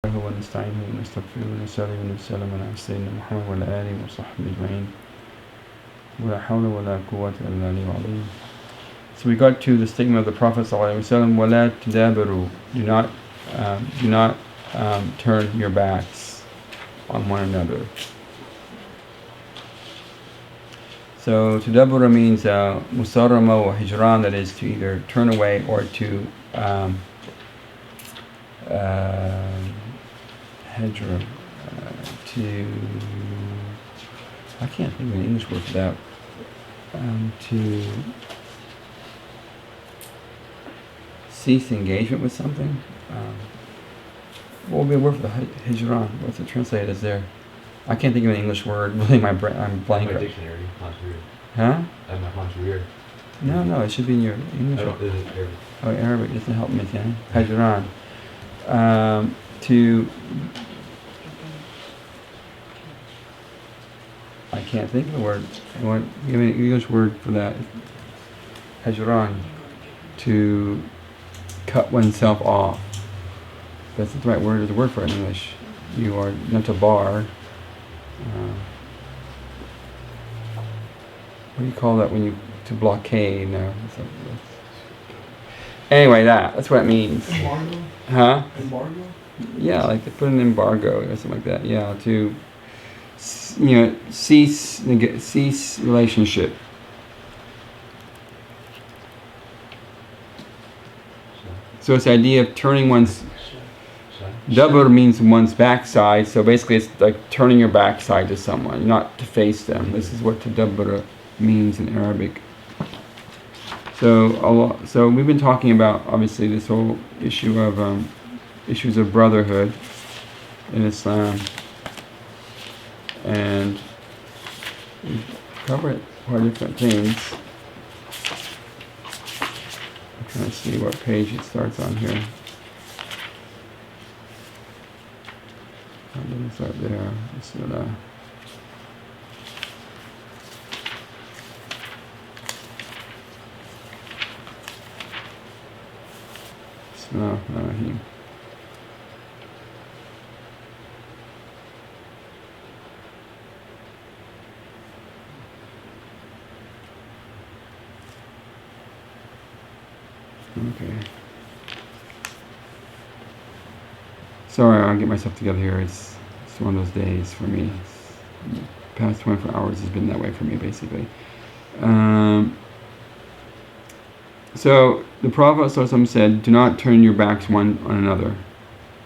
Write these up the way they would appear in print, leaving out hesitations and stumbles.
هو نستعينه ونستغفره ونصلي ونسلم على سيدنا محمد وعلى آله وصحبه أجمعين ولا حول ولا قوة إلا بالله. So we got to the statement of the Prophet ﷺ, وَلَا تَدَابَرُوا, do not turn your backs on one another. So tadabura means musarrama or hijran, that is to either turn away or to hijra, to, I can't think of an English word for that, to cease engagement with something. What would be a word for the hijran? What's it translated as there? I can't think of an English word. Really, I'm blank. My dictionary, Manchurian. Huh? I have my Manchurian. No, it should be in your English. I don't, is it Arabic? Oh, Arabic doesn't help me, can it? Hijran. I can't think of the word. Give me an English word for that. Hijran. To cut oneself off. That's the right word. There's a word for it in English. You are not to bar. What do you call that when you to blockade? No. Anyway, that's what it means. Embargo? Huh? Embargo? Yeah, like to put an embargo or something like that. Yeah, to cease relationship. So it's the idea of turning one's dabur means one's backside. So basically, it's like turning your backside to someone, not to face them. This is what tadabbur means in Arabic. So we've been talking about obviously this whole issue of issues of brotherhood in Islam, and we covered quite different things. I'm trying to see what page it starts on here. Let me start there. Bismillah. Bismillahirrahmanirrahim. Okay. Sorry, I'll get myself together here. It's one of those days for me. The past 24 hours has been that way for me, basically. So the Prophet ﷺ said, do not turn your backs one on another.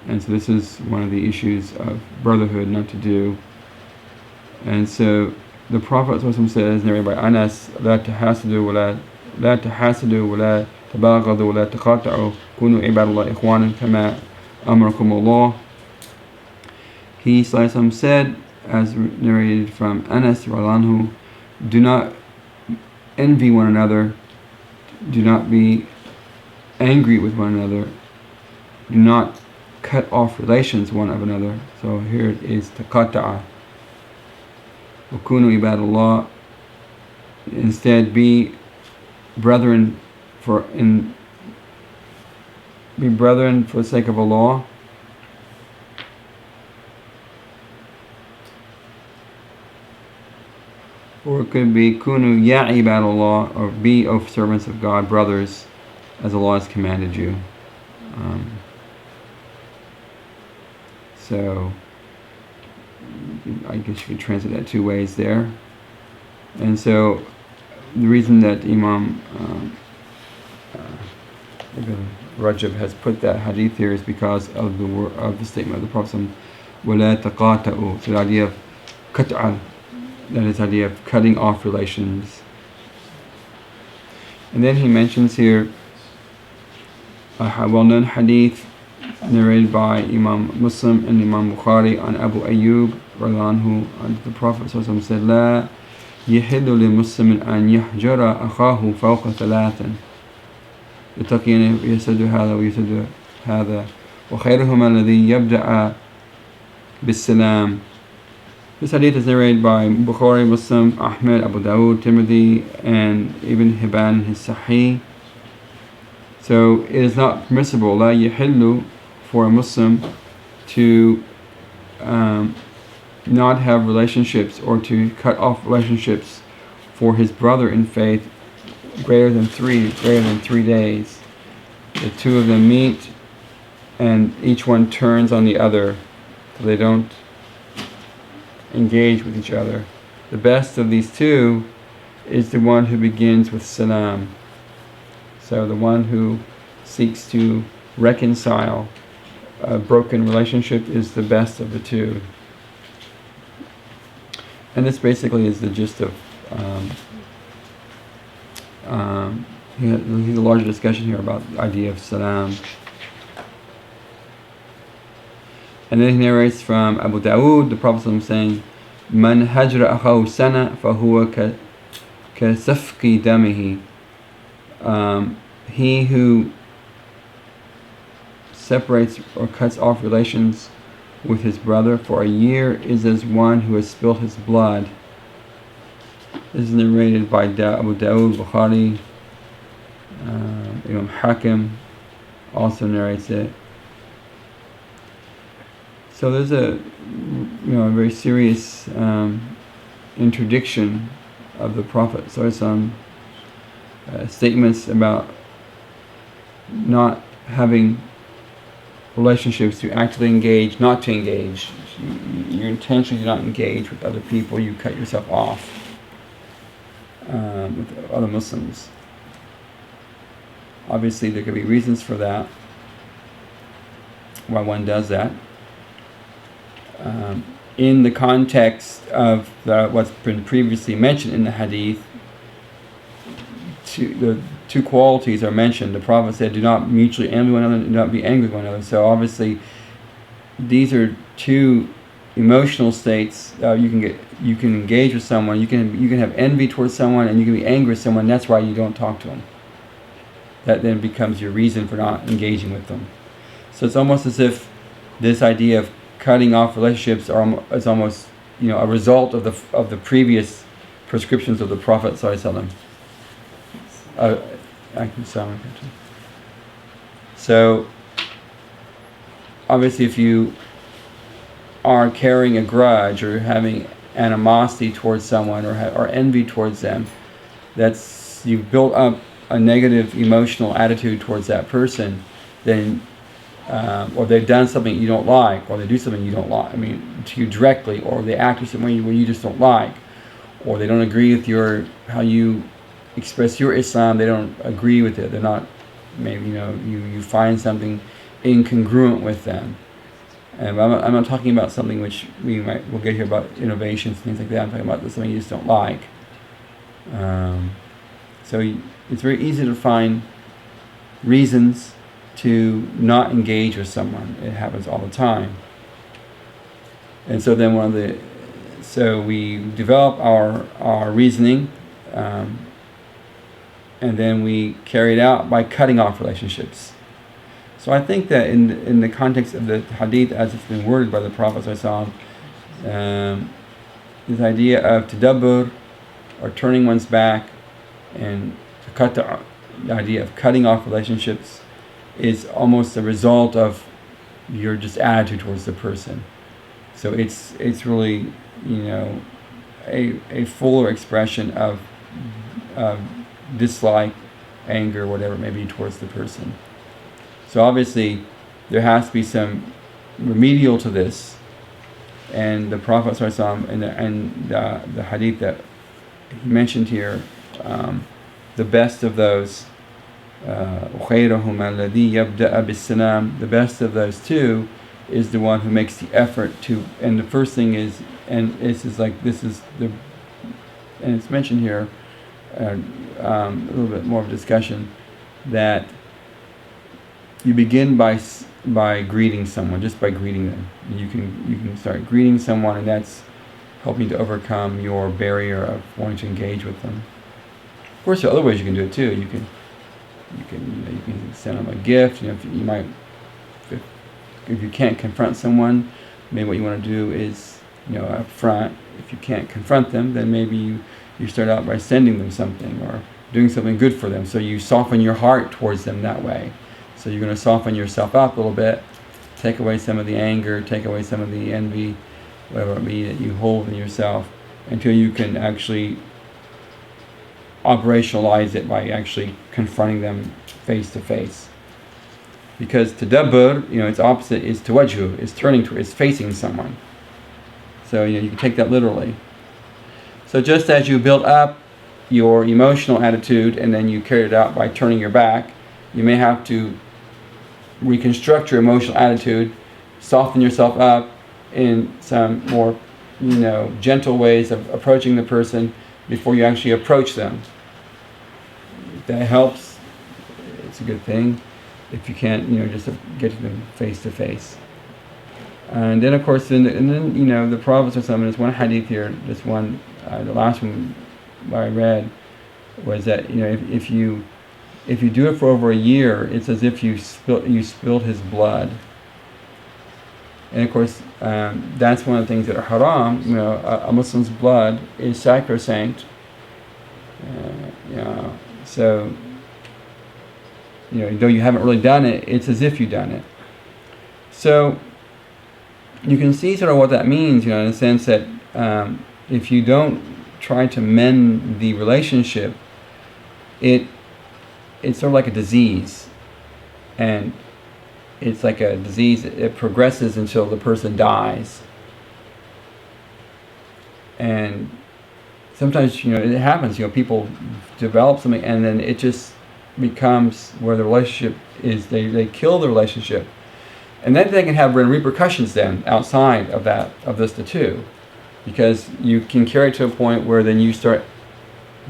And so this is one of the issues of brotherhood, not to do. And so the Prophet ﷺ says, narrated by Anas, لا تحاسدوا ولا تباغضوا ولا تقاطعوا كونوا عباد الله إخوانا كما أمركم الله. He said, as narrated from Anas radhiyallahu anhu, do not envy one another, do not be angry with one another, do not cut off relations one of another. So here it is taqata'a. وَكُونُوا عِبَادَ اللَّهِ. Instead, be brethren for the sake of Allah. Or it could be kunu ya ibadallah, or be of servants of God, brothers, as Allah has commanded you. So I guess you could translate that two ways there. And so the reason that Imam Ibn Rajab has put that hadith here is because of the statement of the Prophet, وَلَا تَقَاطَعُوا. So the idea of qat'a, that is the idea of cutting off relations. And then he mentions here a well-known hadith narrated by Imam Muslim and Imam Bukhari on Abu Ayyub radhiyallahu anhu. The Prophet said, لا يحل لمسلم أن يحجر أخاه فوق ثلاث يتقين يسد هذا ويسد هذا وخيرهما الذي يبدأ بالسلام. This hadith is narrated by Bukhari, Muslim, Ahmed, Abu Dawud, Tirmidhi, and Ibn Hibban in his Sahih. So it is not permissible, لا يحل, for a Muslim to not have relationships or to cut off relationships for his brother in faith greater than 3 days. The two of them meet and each one turns on the other, so they don't engage with each other. The best of these two is the one who begins with salam. So the one who seeks to reconcile a broken relationship is the best of the two. And this basically is the gist of here's a larger discussion here about the idea of salam. And then he narrates from Abu Dawood, the Prophet saying, "Man hajra akhahu sana fahuwa ka safqi damihi." He who separates or cuts off relations with his brother for a year is as one who has spilled his blood. This is narrated by Abu Dawood, Bukhari. Imam Hakim also narrates it. So there's a very serious interdiction of the Prophet. So some statements about not having relationships, to actively engage, not to engage. You intentionally do not engage with other people. You cut yourself off with other Muslims. Obviously, there could be reasons for that, why one does that. In the context of what's been previously mentioned in the hadith, the two qualities are mentioned. The Prophet said, "Do not mutually envy one another, do not be angry with one another." So obviously, these are two emotional states. You can engage with someone. You can have envy towards someone, and you can be angry with someone. That's why you don't talk to them. That then becomes your reason for not engaging with them. So it's almost as if this idea of cutting off relationships is almost a result of the previous prescriptions of the Prophet ﷺ. So obviously, if you are carrying a grudge or having animosity towards someone or envy towards them, you've built up a negative emotional attitude towards that person, then or they've done something you don't like, or they do something you don't like, to you directly, or they act in some way where you just don't like, or they don't agree with how you express your Islam, they don't agree with it, they're not, maybe you find something incongruent with them. And I'm not talking about something which we'll get here about innovations and things like that. I'm talking about something you just don't like. So it's very easy to find reasons to not engage with someone. It happens all the time. And so then we develop our reasoning, and then we carry it out by cutting off relationships. So I think that in the context of the hadith as it's been worded by the Prophet ﷺ, this idea of tadabbur, or turning one's back, and to cut the idea of cutting off relationships, is almost a result of your just attitude towards the person. So it's really a fuller expression of dislike, anger, whatever it may be towards the person. So obviously there has to be some remedial to this, and the Prophet ﷺ and the hadith that he mentioned here, the best of those, the best of those two is the one who makes the effort to, and the first thing is, and it's mentioned here, a little bit more of a discussion, that you begin by greeting someone, just by greeting them. You can start greeting someone, and that's helping to overcome your barrier of wanting to engage with them. Of course, there are other ways you can do it too. You can send them a gift. If you can't confront someone, maybe what you want to do is, up front, if you can't confront them, then maybe you start out by sending them something or doing something good for them. So you soften your heart towards them that way. So you're going to soften yourself up a little bit take away some of the anger, take away some of the envy, whatever it be that you hold in yourself, until you can actually operationalize it by actually confronting them face to face. Because tadabbur, its opposite is tawajjuh, is turning to, is facing someone. So you can take that literally. So just as you build up your emotional attitude and then you carry it out by turning your back, you may have to reconstruct your emotional attitude, soften yourself up in some more, gentle ways of approaching the person before you actually approach them. If that helps, it's a good thing. If you can't, just get to them face to face. And then, of course, the Prophet or something. There's one hadith here. This one, the last one I read, was that if you do it for over a year, it's as if you spilled his blood. And of course, that's one of the things that are haram. A Muslim's blood is sacrosanct. So though you haven't really done it, it's as if you've done it. So you can see sort of what that means, in the sense that if you don't try to mend the relationship, it's sort of like a disease. And it's like a disease, it progresses until the person dies. And sometimes, it happens, people develop something and then it just becomes where the relationship is, they kill the relationship. And then they can have repercussions then outside of this too. Because you can carry it to a point where then you start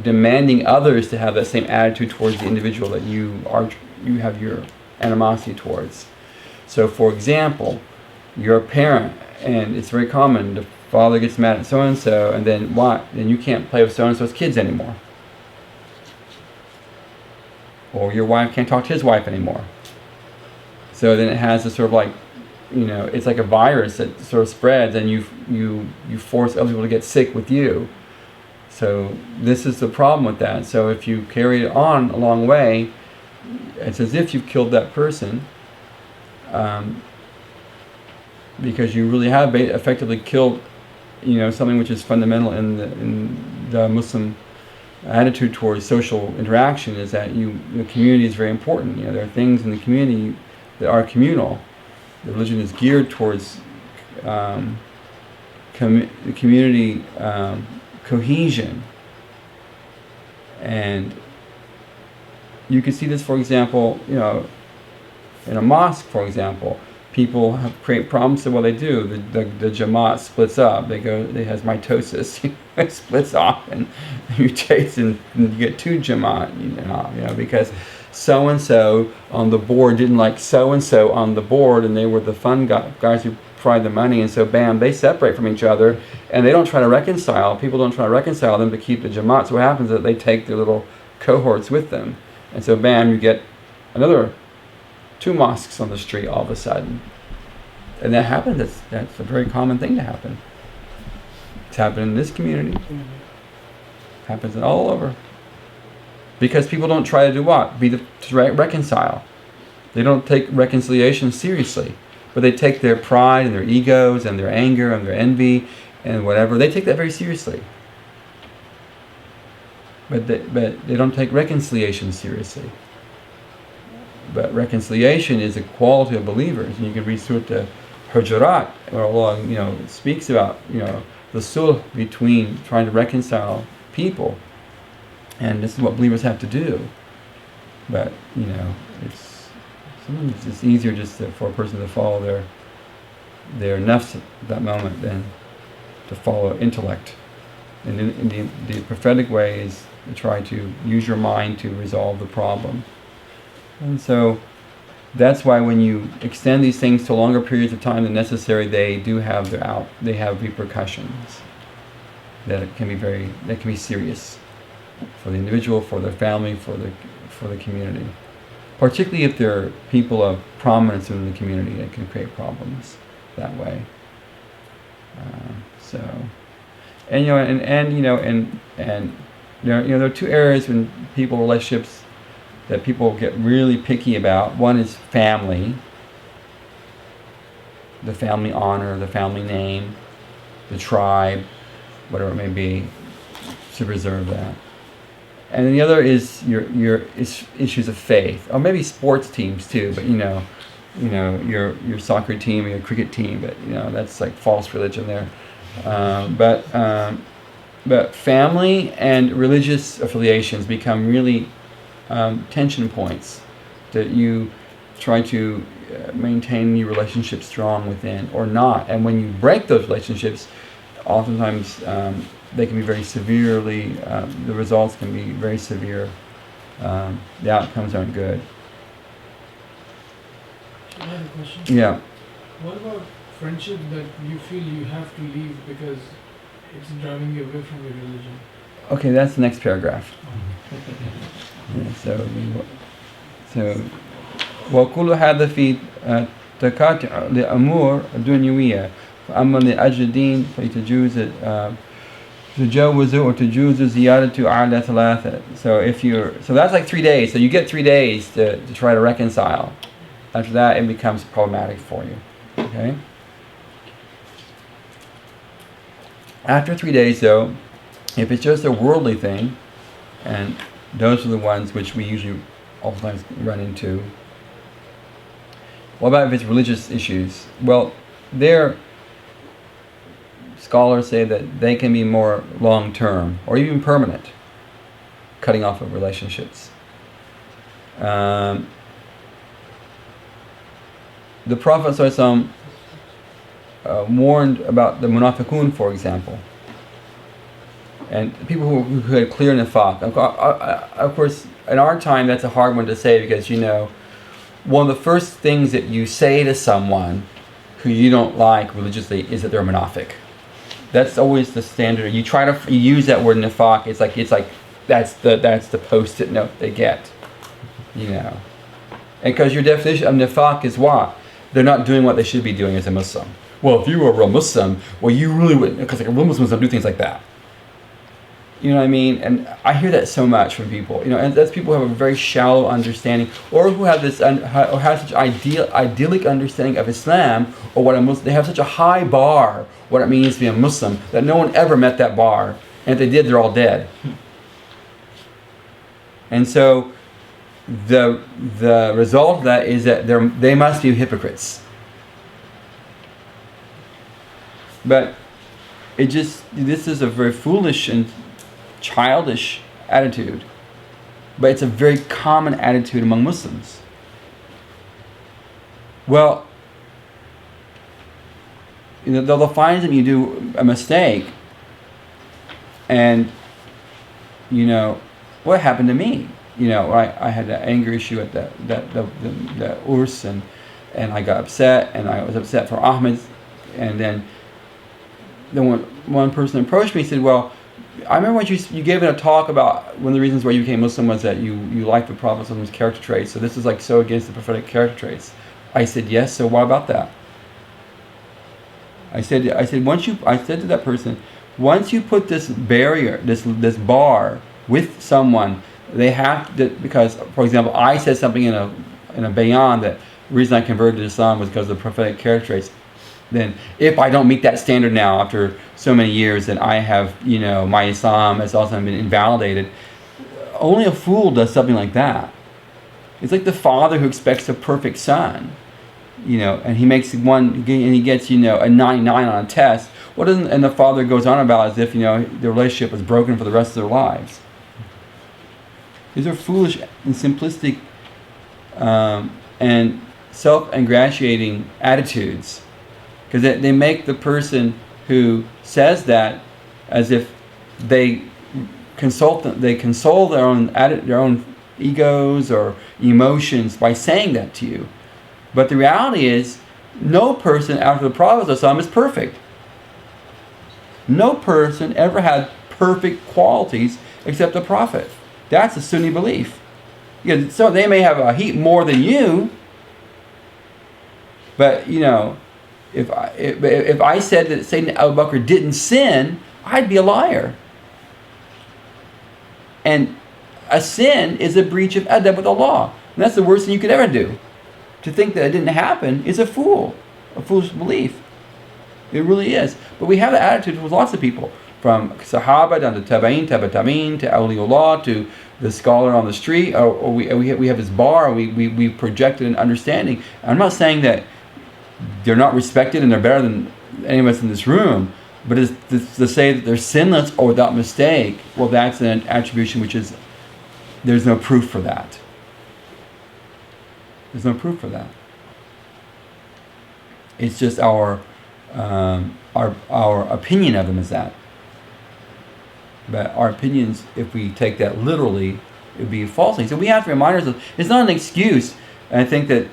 demanding others to have that same attitude towards the individual that you have your animosity towards. So for example, you're a parent and it's very common, the father gets mad at so-and-so and then what? Then you can't play with so-and-so's kids anymore. Or your wife can't talk to his wife anymore. So then it has this sort of like, it's like a virus that sort of spreads and you force other people to get sick with you. So this is the problem with that. So if you carry it on a long way, it's as if you've killed that person, because you really have effectively killed, something which is fundamental in the Muslim attitude towards social interaction, is that the community is very important. There are things in the community that are communal. The religion is geared towards the community cohesion. And you can see this, for example, in a mosque, for example, people create problems. So what they do, the Jamaat splits up. It has mitosis, it splits off and mutates, and you get two Jamaat, because so and so on the board didn't like so and so on the board, and they were the fun guys who provide the money, and so bam, they separate from each other, and they don't try to reconcile. People don't try to reconcile them to keep the Jamaat. So what happens is that they take their little cohorts with them, and so bam, you get another two mosques on the street all of a sudden. And that happens. That's a very common thing to happen. It's happened in this community. It happens all over. Because people don't try to do what? To reconcile. They don't take reconciliation seriously. But they take their pride and their egos and their anger and their envy and whatever. They take that very seriously. But they don't take reconciliation seriously. But reconciliation is a quality of believers. And you can read Surah Hujurat, where Allah, speaks about, the sulh between trying to reconcile people. And this is what believers have to do. But, sometimes it's easier just for a person to follow their nafs at that moment than to follow intellect. And in the prophetic way is to try to use your mind to resolve the problem. And so that's why when you extend these things to longer periods of time than necessary, they do have they have repercussions that can be serious for the individual, for their family, for the community. Particularly if they're people of prominence in the community, it can create problems that way. There are two areas in people relationships that people get really picky about. One is family, the family honor, the family name, the tribe, whatever it may be, to preserve that. And then the other is your issues of faith, or maybe sports teams too. But your soccer team or your cricket team, but that's like false religion there. But family and religious affiliations become really tension points that you try to maintain your relationship strong within or not. And when you break those relationships, oftentimes they can be very severely, the results can be very severe. The outcomes aren't good. I have a question. Yeah. What about friendship that you feel you have to leave because it's driving you away from your religion? Okay, that's the next paragraph. Yeah, so وكل هذا في تقاطع لأمور دنيوية فأما لأجل الدين تجوز or تجوز زيادة على ثلاثة. So that's like 3 days. So you get 3 days to try to reconcile. After that, it becomes problematic for you. Okay. After 3 days, though, if it's just a worldly thing, and those are the ones which we usually oftentimes run into. What about if it's religious issues? Well, there, scholars say that they can be more long-term or even permanent, cutting off of relationships. The Prophet ﷺ warned about the munafiqun, for example, and people who had clear nifaq. Of course, in our time, that's a hard one to say because one of the first things that you say to someone who you don't like religiously is that they're a munafiq. That's always the standard. You try to use that word nifaq. It's like that's the post-it note they get, And because your definition of nifaq is what? They're not doing what they should be doing as a Muslim. Well, if you were a real Muslim, you really wouldn't, because real Muslims don't do things like that. You know what I mean? And I hear that so much from people. And that's people who have a very shallow understanding, or who have this, or have such idyllic understanding of Islam, or what a Muslim. They have such a high bar, what it means to be a Muslim, that no one ever met that bar. And if they did, they're all dead. And so the result of that is that they must be hypocrites. But this is a very foolish and childish attitude, but it's a very common attitude among Muslims. Well, they'll find that you do a mistake, and what happened to me? I had an anger issue at the urs, and I got upset, and I was upset for Ahmed, and then one person approached me and said, well, I remember what you gave in a talk about one of the reasons why you became Muslim was that you liked the Prophet's character traits, so this is like so against the prophetic character traits. I said, yes, so what about that? I said to that person, once you put this barrier, this bar with someone, they have to, because, for example, I said something in a bayan that the reason I converted to Islam was because of the prophetic character traits. Then, if I don't meet that standard now after so many years, then I have, my Islam has also been invalidated. Only a fool does something like that. It's like the father who expects a perfect son, and he makes and he gets, a 99 on a test. And the father goes on about as if, the relationship was broken for the rest of their lives. These are foolish and simplistic and self-ingratiating attitudes. Because they make the person who says that as if they console their own egos or emotions by saying that to you. But the reality is, no person after the Prophet ﷺ is perfect. No person ever had perfect qualities except the Prophet. That's a Sunni belief. So they may have a heap more than you, but if I said that Sayyidina Abu Bakr didn't sin, I'd be a liar. And a sin is a breach of adab with Allah. And that's the worst thing you could ever do. To think that it didn't happen is a fool. a foolish belief. It really is. But we have that attitude with lots of people, from Sahaba down to Tabain, Tabatameen, to Awliullah, to the scholar on the street, or we have this bar, we projected an understanding. And I'm not saying that they're not respected and they're better than any of us in this room, but it's to say that they're sinless or without mistake, well, that's an attribution which is, there's no proof for that. There's no proof for that. It's just our opinion of them is that. But our opinions, if we take that literally, it would be falsely. So we have to remind ourselves, it's not an excuse. And I think that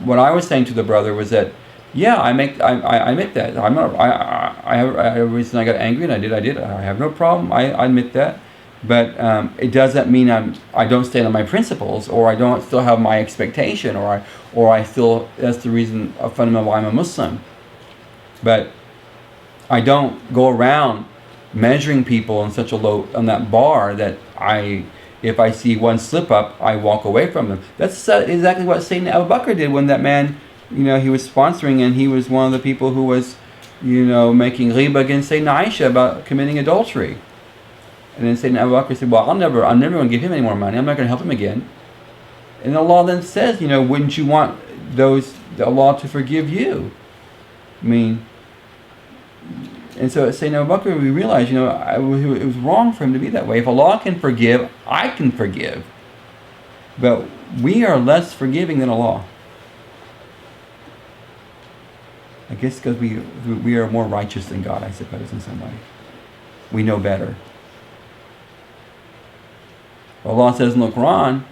what I was saying to the brother was that, yeah, I admit that. I have a reason I got angry, and I did. I have no problem. I admit that. But it doesn't mean I don't stand on my principles, or I don't still have my expectation, or I still, that's the reason fundamentally why I'm a Muslim. But I don't go around measuring people on such a low, on that bar that if I see one slip up, I walk away from them. That's exactly what Sayyidina Abu Bakr did when that man, he was sponsoring, and he was one of the people who was, making ghibah against Sayyidina Aisha about committing adultery. And then Sayyidina Abu Bakr said, well, I'm never going to give him any more money. I'm not going to help him again. And Allah then says, wouldn't you want Allah to forgive you? I mean, and so at Sayyidina Abu Bakr, we realize, it was wrong for him to be that way. If Allah can forgive, I can forgive. But we are less forgiving than Allah. I guess because we are more righteous than God, I suppose, in some way. We know better. Allah says in the Quran,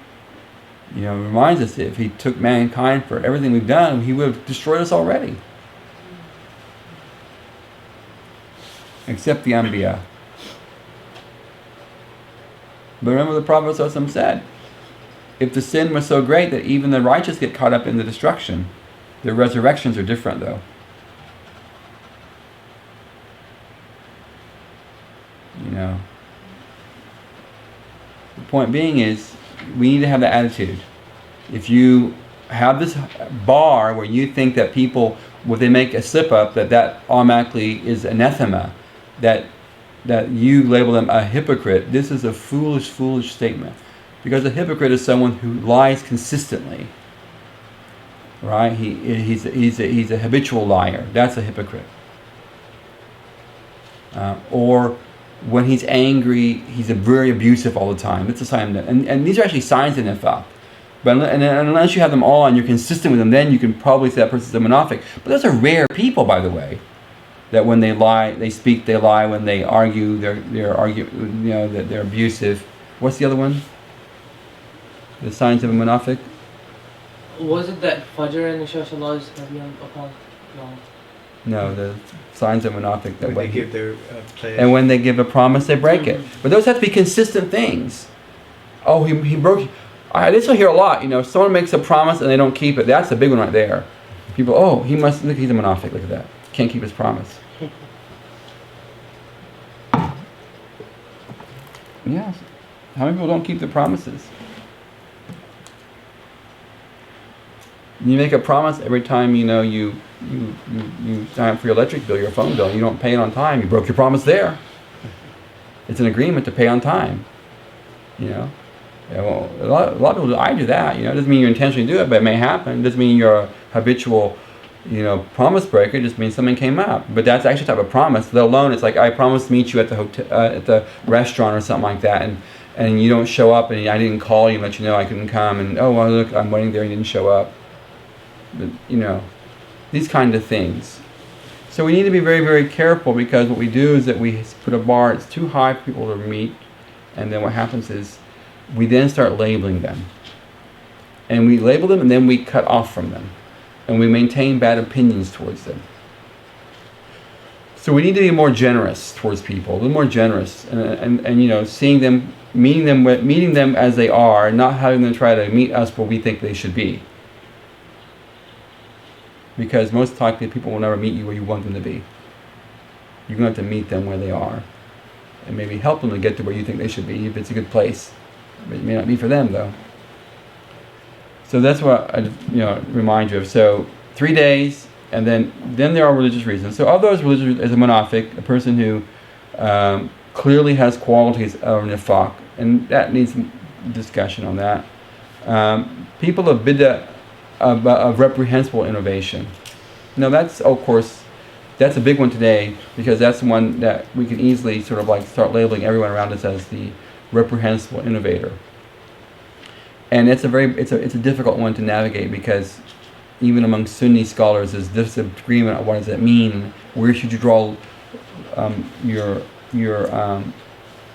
reminds us that if He took mankind for everything we've done, He would have destroyed us already. Except the Anbiya. But remember the Prophet ﷺ said, if the sin was so great that even the righteous get caught up in the destruction, their resurrections are different though. The point being is, we need to have that attitude. If you have this bar where you think that people, when they make a slip up, that automatically is anathema, that you label them a hypocrite, this is a foolish statement. Because a hypocrite is someone who lies consistently. Right? He's a habitual liar. That's a hypocrite. Or when he's angry, he's very abusive all the time. That's a sign of, and these are actually signs of nifaq. But unless you have them all and you're consistent with them, then you can probably say that person's a munafiq. But those are rare people, by the way. That when they lie, they speak, they lie. When they argue, they're that they're abusive. What's the other one? The signs of a munafiq? Was it that Fajr and Isha Salah upon? No, the signs of munafiq that when they give their and when they give a promise, they break it. But those have to be consistent things. Oh, he broke. This will hear a lot. Someone makes a promise and they don't keep it. That's a big one right there. People, he's a munafiq. Look at that. Can't keep his promise. Yes. How many people don't keep their promises? You make a promise every time you sign up for your electric bill, your phone bill, and you don't pay it on time. You broke your promise there. It's an agreement to pay on time. Yeah, well, a lot of people do. I do that. It doesn't mean you intentionally do it, but it may happen. It doesn't mean you're a habitual, promise breaker. It just means something came up. But that's actually a type of promise. Let alone, it's like I promised to meet you at the hotel, at the restaurant or something like that, and you don't show up, and I didn't call you and let you know I couldn't come, and oh well, look, I'm waiting there and you didn't show up. But, these kind of things. So we need to be very, very careful, because what we do is that we put a bar, it's too high for people to meet, and then what happens is we then start labeling them. And we label them and then we cut off from them. And we maintain bad opinions towards them. So we need to be more generous towards people, a little more generous, and seeing them, meeting them as they are, not having them try to meet us where we think they should be. Because most likely people will never meet you where you want them to be. You're going to have to meet them where they are. And maybe help them to get to where you think they should be, if it's a good place. But it may not be for them, though. So that's what I remind you of. So 3 days, And then there are religious reasons. So of those religious reasons, as a munafiq, a person who clearly has qualities of nifaq, and that needs some discussion on that. People of bid'ah, of reprehensible innovation. Now that's, of course, that's a big one today, because that's the one that we can easily sort of like start labeling everyone around us as the reprehensible innovator. And it's a difficult one to navigate, because even among Sunni scholars there's disagreement on what does that mean, where should you draw your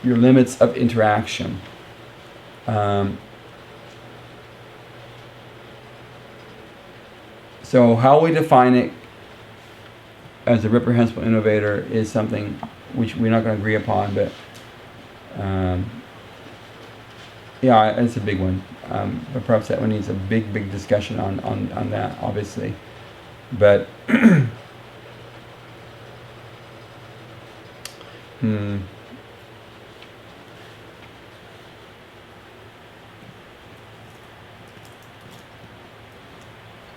limits of interaction. So how we define it as a reprehensible innovator is something which we're not going to agree upon, but yeah, it's a big one. But perhaps that one needs a big discussion on that, obviously. But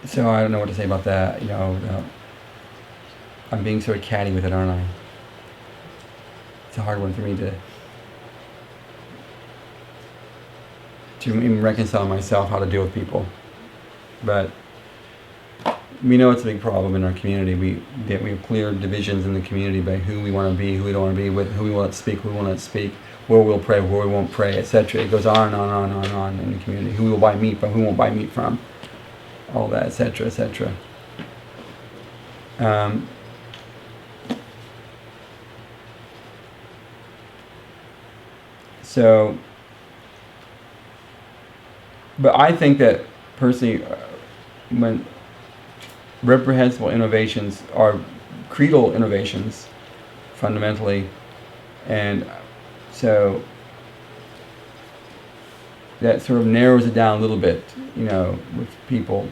So I don't know what to say about that. I'm being sort of catty with it, aren't I? It's a hard one for me to even reconcile myself how to deal with people. But we know it's a big problem in our community. We have clear divisions in the community by who we want to be, who we don't want to be with, who we want to speak, who we won't speak, where we'll pray, where we won't pray, etc. It goes on and on in the community. Who we will buy meat from, who we won't buy meat from. All that, etc., etc. But I think that personally, when reprehensible innovations are creedal innovations, fundamentally, and so that sort of narrows it down a little bit, with people.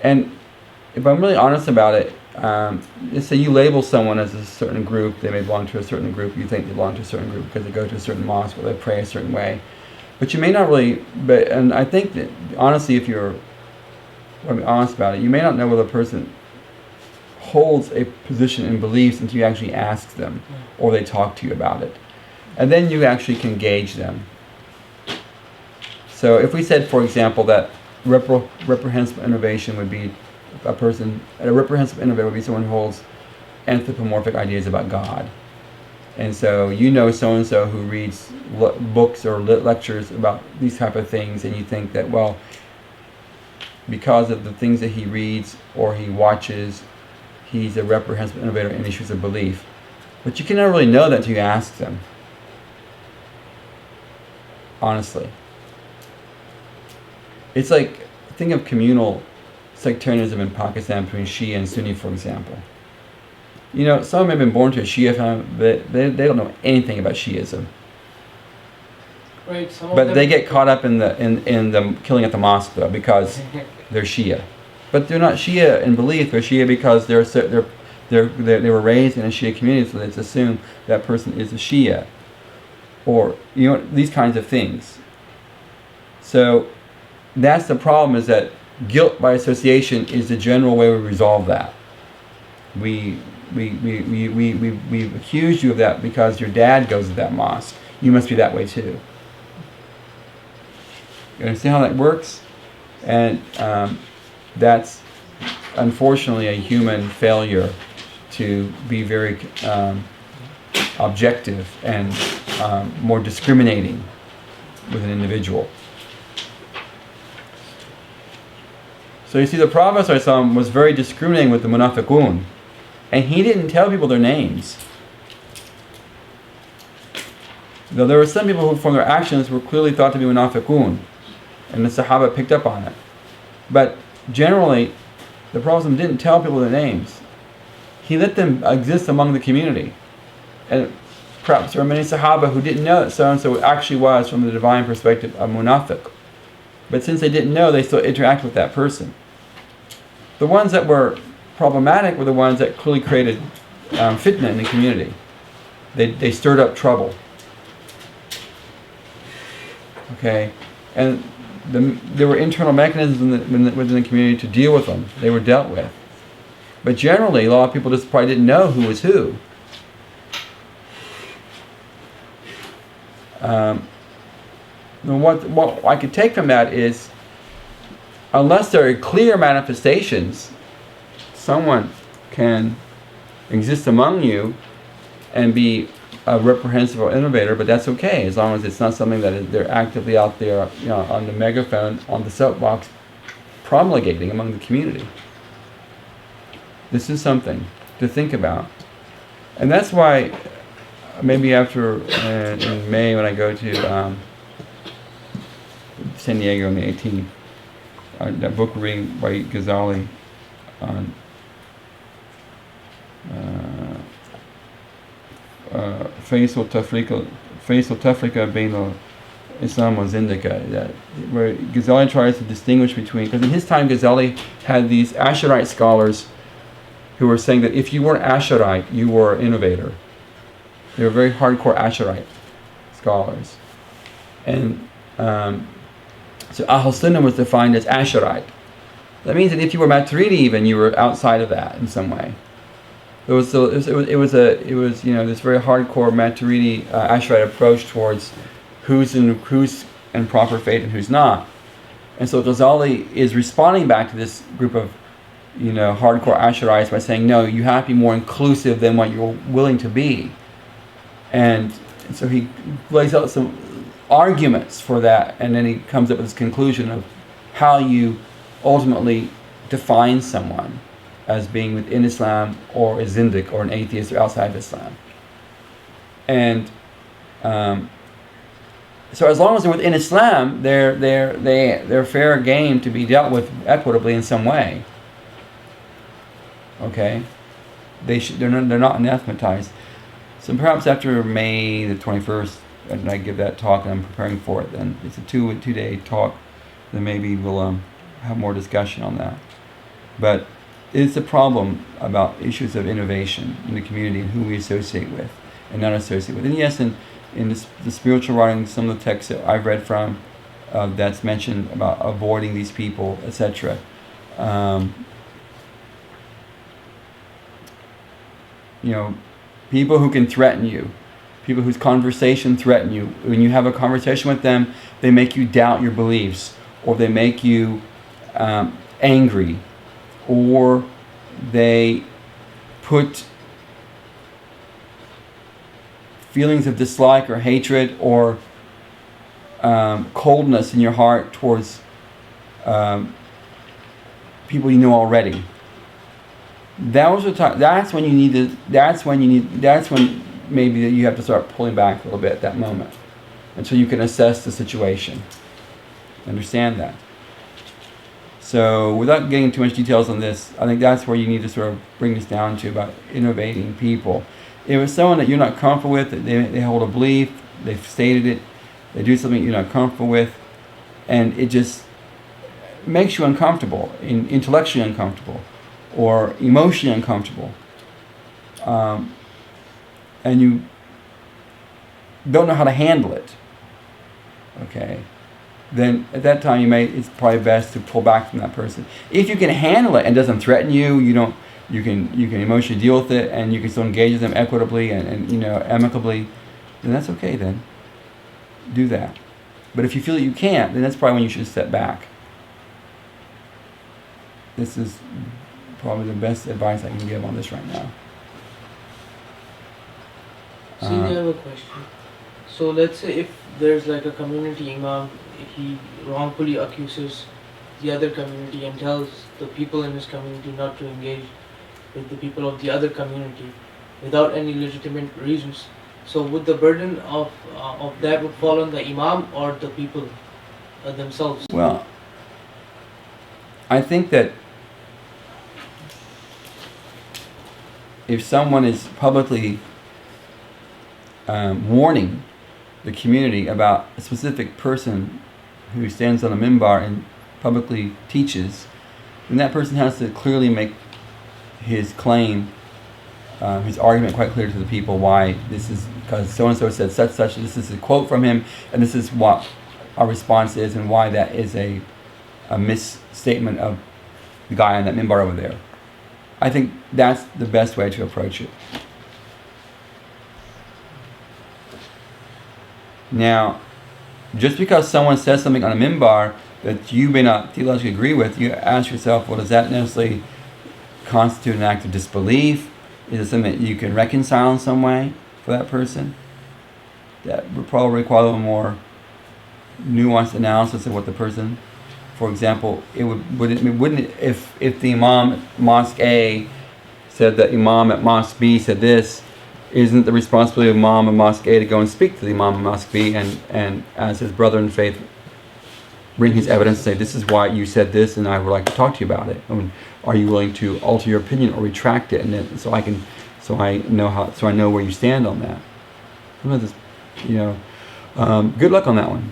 And if I'm really honest about it, let's say you label someone as a certain group, they may belong to a certain group, you think they belong to a certain group because they go to a certain mosque or they pray a certain way. But you may not really, and I think that, honestly, if you're honest about it, you may not know whether a person holds a position and beliefs until you actually ask them or they talk to you about it. And then you actually can gauge them. So if we said, for example, that reprehensible innovation would be a reprehensible innovator would be someone who holds anthropomorphic ideas about God. And so so-and-so who reads books or lectures about these type of things, and you think that, well, because of the things that he reads or he watches, he's a reprehensible innovator in issues of belief. But you can never really know that until you ask them. Honestly. It's like, think of communal sectarianism in Pakistan between Shia and Sunni, for example. Some have been born to a Shia family, but they don't know anything about Shiism. Right. But they get caught up in the killing at the mosque, though, because they're Shia. But they're not Shia in belief. They're Shia because they were raised in a Shia community, so it's assumed that person is a Shia, or these kinds of things. So that's the problem, is that guilt by association is the general way we resolve that. We've accused you of that because your dad goes to that mosque. You must be that way too. You understand how that works? And that's unfortunately a human failure to be very objective and more discriminating with an individual. So you see, the Prophet ﷺ was very discriminating with the munafiqun, and he didn't tell people their names. Though there were some people who, from their actions, were clearly thought to be munafiqun, and the Sahaba picked up on it. But generally, the Prophet didn't tell people their names. He let them exist among the community. And perhaps there were many Sahaba who didn't know that so-and-so actually was, from the divine perspective, a munafiq. But since they didn't know, they still interacted with that person. The ones that were problematic were the ones that clearly created fitna in the community. They stirred up trouble. Okay? And there were internal mechanisms within the community to deal with them. They were dealt with. But generally, a lot of people just probably didn't know who was who. What I could take from that is, unless there are clear manifestations, someone can exist among you and be a reprehensible innovator, but that's okay as long as it's not something that they're actively out there, on the megaphone, on the soapbox, promulgating among the community. This is something to think about, and that's why maybe after in May when I go to San Diego on the 18th, that book reading by Ghazali on Faisal Tafrika Bain Islam wa Zindaka, where Ghazali tries to distinguish between, because in his time Ghazali had these Asharite scholars who were saying that if you weren't Asharite, you were an innovator. They were very hardcore Asharite scholars. And so Ahl Sunnah was defined as Asharite. That means that if you were Maturidi even, you were outside of that in some way. It was this very hardcore Maturidi Asharite approach towards who's in proper faith and who's not. And so Ghazali is responding back to this group of hardcore Asharites by saying, no, you have to be more inclusive than what you're willing to be. And so he lays out some arguments for that, and then he comes up with this conclusion of how you ultimately define someone as being within Islam or a Zindiq or an atheist or outside of Islam. And so as long as they're within Islam, they're fair game to be dealt with equitably in some way. Okay, they're not anathematized. So perhaps after May the 21st, and I give that talk, and I'm preparing for it. Then it's a two-day talk. Then maybe we'll have more discussion on that. But it's a problem about issues of innovation in the community and who we associate with and not associate with. And yes, in the spiritual writings, some of the texts that I've read from, that's mentioned about avoiding these people, etc. People who can threaten you, people whose conversation threaten you. When you have a conversation with them, they make you doubt your beliefs, or they make you angry, or they put feelings of dislike or hatred or coldness in your heart towards people you know already. That's when maybe you have to start pulling back a little bit at that moment until you can assess the situation. Understand that. So without getting too much details on this, I think that's where you need to sort of bring this down to about innovating people. If it's someone that you're not comfortable with, that they hold a belief, they've stated it, they do something you're not comfortable with, and it just makes you uncomfortable, intellectually uncomfortable, or emotionally uncomfortable, and you don't know how to handle it, okay, then at that time it's probably best to pull back from that person. If you can handle it and doesn't threaten you, you can emotionally deal with it, and you can still engage with them equitably and amicably, then that's okay. Then do that. But if you feel that you can't, then that's probably when you should step back. This is probably the best advice I can give on this right now. So I have a question. So let's say if there's like a community imam, he wrongfully accuses the other community and tells the people in his community not to engage with the people of the other community without any legitimate reasons. So would the burden of that would fall on the imam or the people themselves? Well, I think that if someone is publicly warning the community about a specific person who stands on a minbar and publicly teaches, then that person has to clearly make his claim, his argument quite clear to the people why this is, because so-and-so said such, this is a quote from him, and this is what our response is, and why that is a misstatement of the guy on that minbar over there. I think that's the best way to approach it. Now, just because someone says something on a minbar that you may not theologically agree with, you ask yourself, well, does that necessarily constitute an act of disbelief? Is it something that you can reconcile in some way for that person? That would probably require a little more nuanced analysis of what the person. For example, wouldn't it, if the Imam at Mosque A said that Imam at Mosque B said this, isn't the responsibility of Imam at Mosque A to go and speak to the Imam at Mosque B and as his brother in faith bring his evidence and say, this is why you said this and I would like to talk to you about it. I mean, are you willing to alter your opinion or retract it, and then, so I know where you stand on that. Sometimes good luck on that one.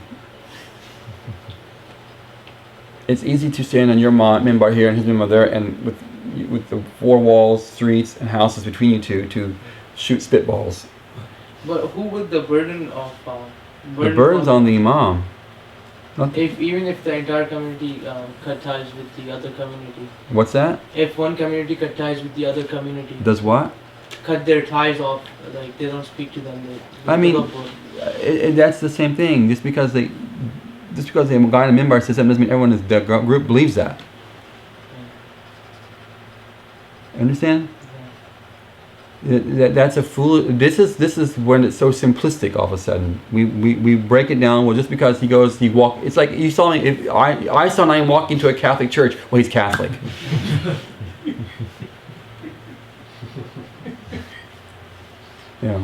It's easy to stand on your minbar here and his minbar there, and with the four walls, streets, and houses between you two to shoot spitballs. But who would the burden of The burden's on the Imam. Even if the entire community cut ties with the other community. What's that? If one community cut ties with the other community. Does what? Cut their ties off, like they don't speak to them. That's the same thing. Just because the guy in the minbar says something doesn't mean everyone in the group believes that. Understand? That's a fool. This is when it's so simplistic. All of a sudden, we break it down. Well, just because he walk. It's like you saw me. If I saw Naim walk into a Catholic church. Well, he's Catholic. Yeah.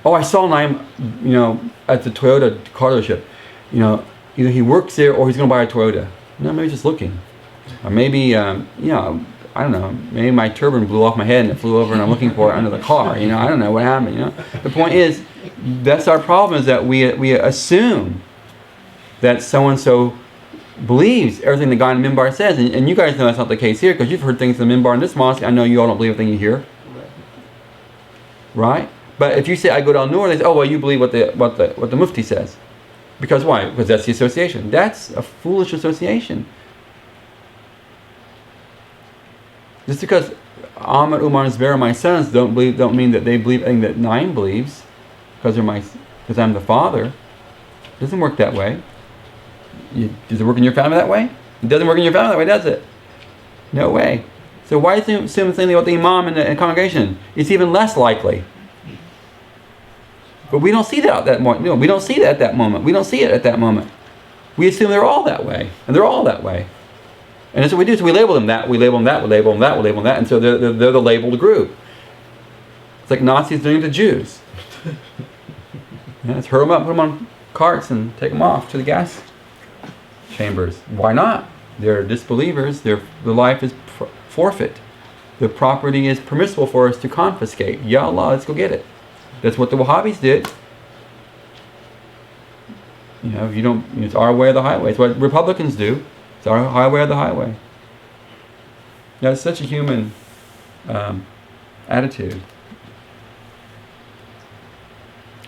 Oh, I saw Naim. At the Toyota car dealership. Either he works there or he's going to buy a Toyota. No, maybe just looking, or maybe I don't know, maybe my turban blew off my head and it flew over and I'm looking for it under the car. I don't know what happened. The point is, that's our problem, is that we assume that so-and-so believes everything the guy in the minbar says. And you guys know that's not the case here, because you've heard things in the minbar in this mosque. I know you all don't believe everything you hear. Right? But if you say, I go down north, they say, oh, well, you believe what the mufti says. Because why? Because that's the association. That's a foolish association. Just because Ahmad, Umar, and Zubair are my sons don't mean that they believe everything that Naim believes, because I'm the father. It doesn't work that way. Does it work in your family that way? It doesn't work in your family that way, does it? No way. So why assume the same thing about the Imam and the congregation? It's even less likely. But we don't see that at that moment. We don't see that at that moment. We don't see it at that moment. We assume they're all that way, and they're all that way. And that's what we do. So we label them that, we label them that, we label them that, we label them that, and so they're the labeled group. It's like Nazis doing to Jews. Let's hurl them up, put them on carts, and take them off to the gas chambers. Why not? They're disbelievers. Their life is forfeit. The property is permissible for us to confiscate. Ya Allah, let's go get it. That's what the Wahhabis did. If you don't, it's our way or the highway. It's what Republicans do. It's our highway or the highway. That's such a human attitude.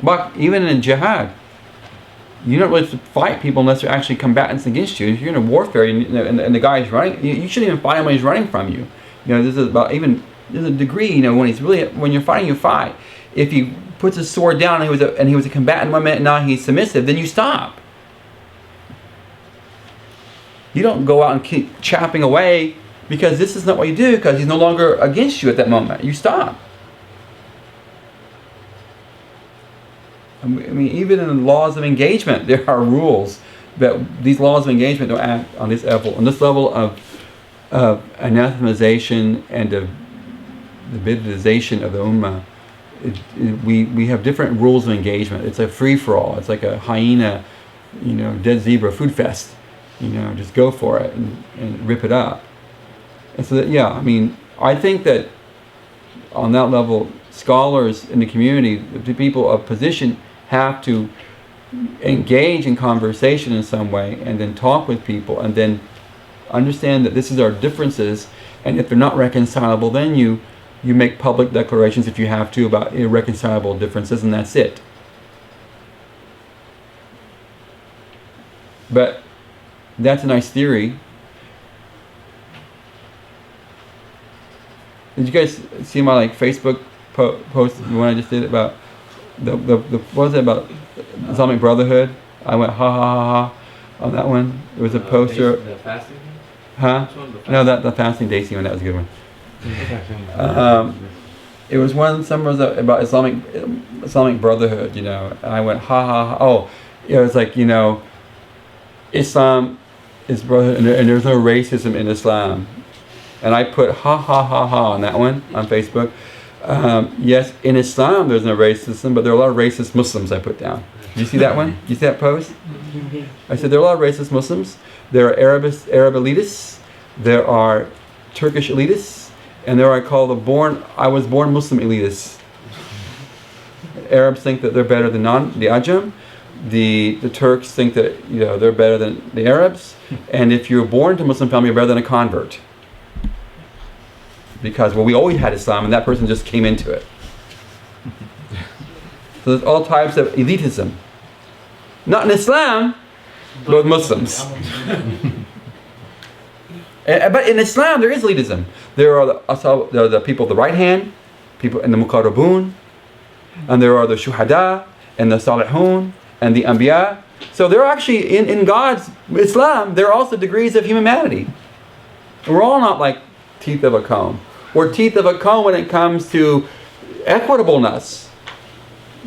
But even in jihad, you don't really fight people unless they're actually combatants against you. If you're in a warfare and the guy is running, you shouldn't even fight him when he's running from you. This is about there's a degree. When you're fighting, you fight. If he puts his sword down and he was a combatant 1 minute, and now he's submissive, then you stop. You don't go out and keep chopping away, because this is not what you do, because he's no longer against you at that moment. You stop. Even in the laws of engagement, there are rules that these laws of engagement don't act on this level of anathematization and of the bid'atization of the ummah. We have different rules of engagement. It's a free-for-all. It's like a hyena, dead zebra food fest. Just go for it and rip it up. And so I think that on that level, scholars in the community, the people of position, have to engage in conversation in some way, and then talk with people, and then understand that this is our differences, and if they're not reconcilable, then you make public declarations, if you have to, about irreconcilable differences, and that's it. But that's a nice theory. Did you guys see my like Facebook post when I just did about the what was it about Islamic Brotherhood? I went ha ha ha ha on that one. It was a poster. The fasting? Huh? Which one? No, the fasting Daisy one. That was a good one. It was one. Some was about Islamic Brotherhood. You know, and I went ha ha ha. Oh, it was like, you know, Islam is brotherhood, and there's no racism in Islam. And I put ha ha ha ha on that one on Facebook. Yes, in Islam there's no racism, but there are a lot of racist Muslims. I put down. Did you see that one? You see that post? I said there are a lot of racist Muslims. There are Arab elitists. There are Turkish elitists, and there are I was born Muslim elitists. Arabs think that they're better than the Ajam. The Turks think that, you know, they're better than the Arabs, and if you're born to a Muslim family, you're better than a convert. Because, well, we always had Islam, and that person just came into it. So there's all types of elitism. Not in Islam, but with Muslims. But in Islam, there is elitism. There are the people of the right hand, people in the Muqarrabun, and there are the Shuhada, and the Salihun, and the Anbiya. So there are actually, in God's Islam, there are also degrees of humanity. And we're all not like teeth of a comb. We're teeth of a comb when it comes to equitableness.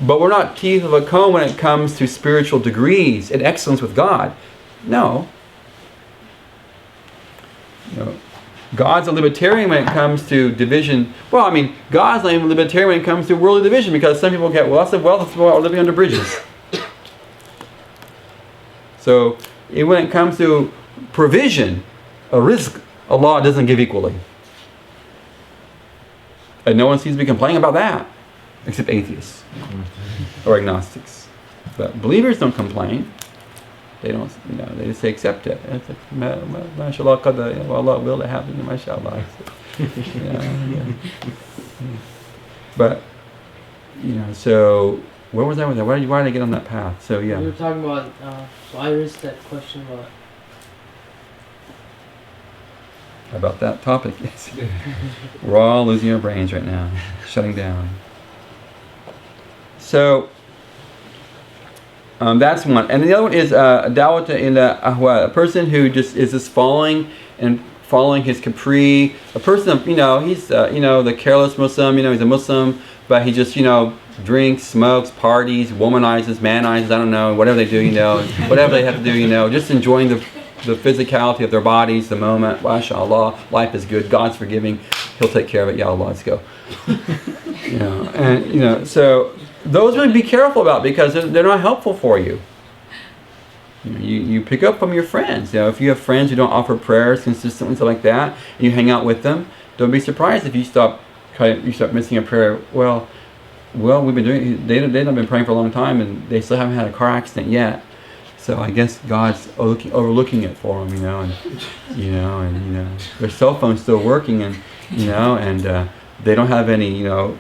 But we're not teeth of a comb when it comes to spiritual degrees and excellence with God. No. You know, God's a libertarian when it comes to division. Well, I mean, God's not even libertarian when it comes to worldly division, because some people get lots of wealth while living under bridges. So when it comes to provision, a rizq, Allah doesn't give equally. And no one seems to be complaining about that, except atheists or agnostics. But believers don't complain. They don't, you know, they just say accept it. It's like, mashallah, qadar, Allah will it happen, mashallah. Yeah. But, you know, so where was I with that? Why did I get on that path? So yeah. We were talking about, so I raised that question about that topic, yes. We're all losing our brains right now, shutting down. So that's one, and the other one is dawata ila ahwa, a person who is following his capri, a person, you know, he's the careless Muslim, you know, he's a Muslim, but he just, you know, drinks, smokes, parties, womanizes, manizes, I don't know, whatever they do, you know, whatever they have to do, you know, just enjoying the physicality of their bodies, the moment. MashaAllah, life is good, God's forgiving, He'll take care of it. Ya Allah, let's go. You know, and you know, so those would be careful about, because they're not helpful for you. You pick up from your friends. You know, if you have friends who don't offer prayers consistently, stuff like that, and you hang out with them, don't be surprised if you start missing a prayer. Well, we've been doing. They've been praying for a long time, and they still haven't had a car accident yet. So I guess God's overlooking it for them, you know, and their cell phone's still working, and they don't have any, you know,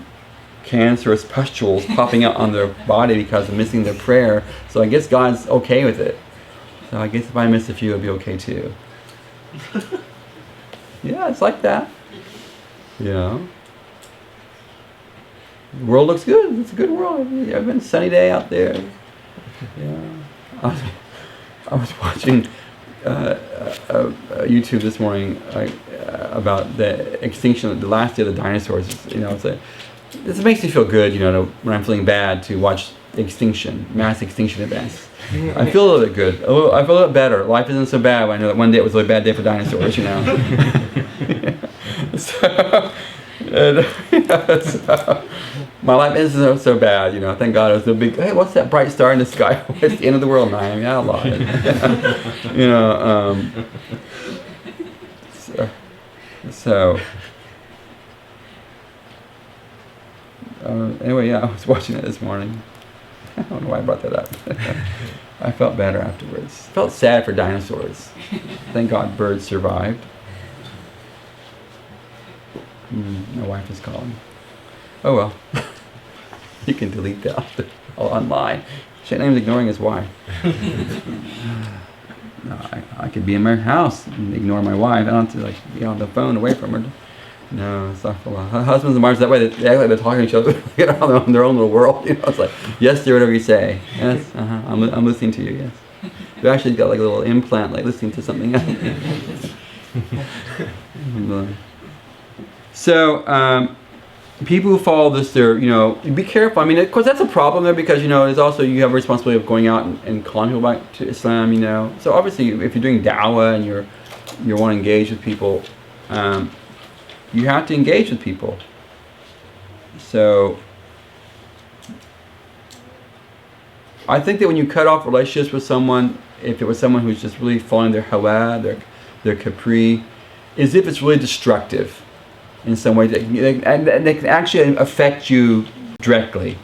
cancerous pustules popping out on their body because of missing their prayer. So I guess God's okay with it. So I guess if I miss a few, it'll be okay too. Yeah, it's like that. You know, the world looks good. It's a good world. It's been a sunny day out there. Yeah. I was watching YouTube this morning about the extinction, the last day of the dinosaurs. You know, this makes me feel good, you know, when I'm feeling bad, to watch mass extinction events. I feel a little bit good. I feel a little better. Life isn't so bad when I know that one day it was a really bad day for dinosaurs, you know. So, my life isn't so bad, you know. Thank God it was a big, hey, what's that bright star in the sky? It's the end of the world, Naim. Yeah, Allah. You know, so anyway, yeah, I was watching it this morning. I don't know why I brought that up. I felt better afterwards. Felt sad for dinosaurs. Thank God birds survived. My wife is calling. Oh well. You can delete that online. Shaitan's ignoring his wife. No, I could be in my house and ignore my wife. I don't have to be on the phone away from her. No, it's not for a while. Husbands and wives that way, they act like they're talking to each other in their own little world. You know, it's like, yes, do whatever you say. Yes, I'm listening to you. Yes. They actually got like a little implant, like listening to something else. So, people who follow this, they're, be careful. I mean, of course, that's a problem there because, it's also, you have a responsibility of going out and calling people back to Islam, So obviously, if you're doing da'wah and you want to engage with people, you have to engage with people. So, I think that when you cut off relationships with someone, if it was someone who's just really following their hawa, their capri, is if it's really destructive in some way, and they can actually affect you directly,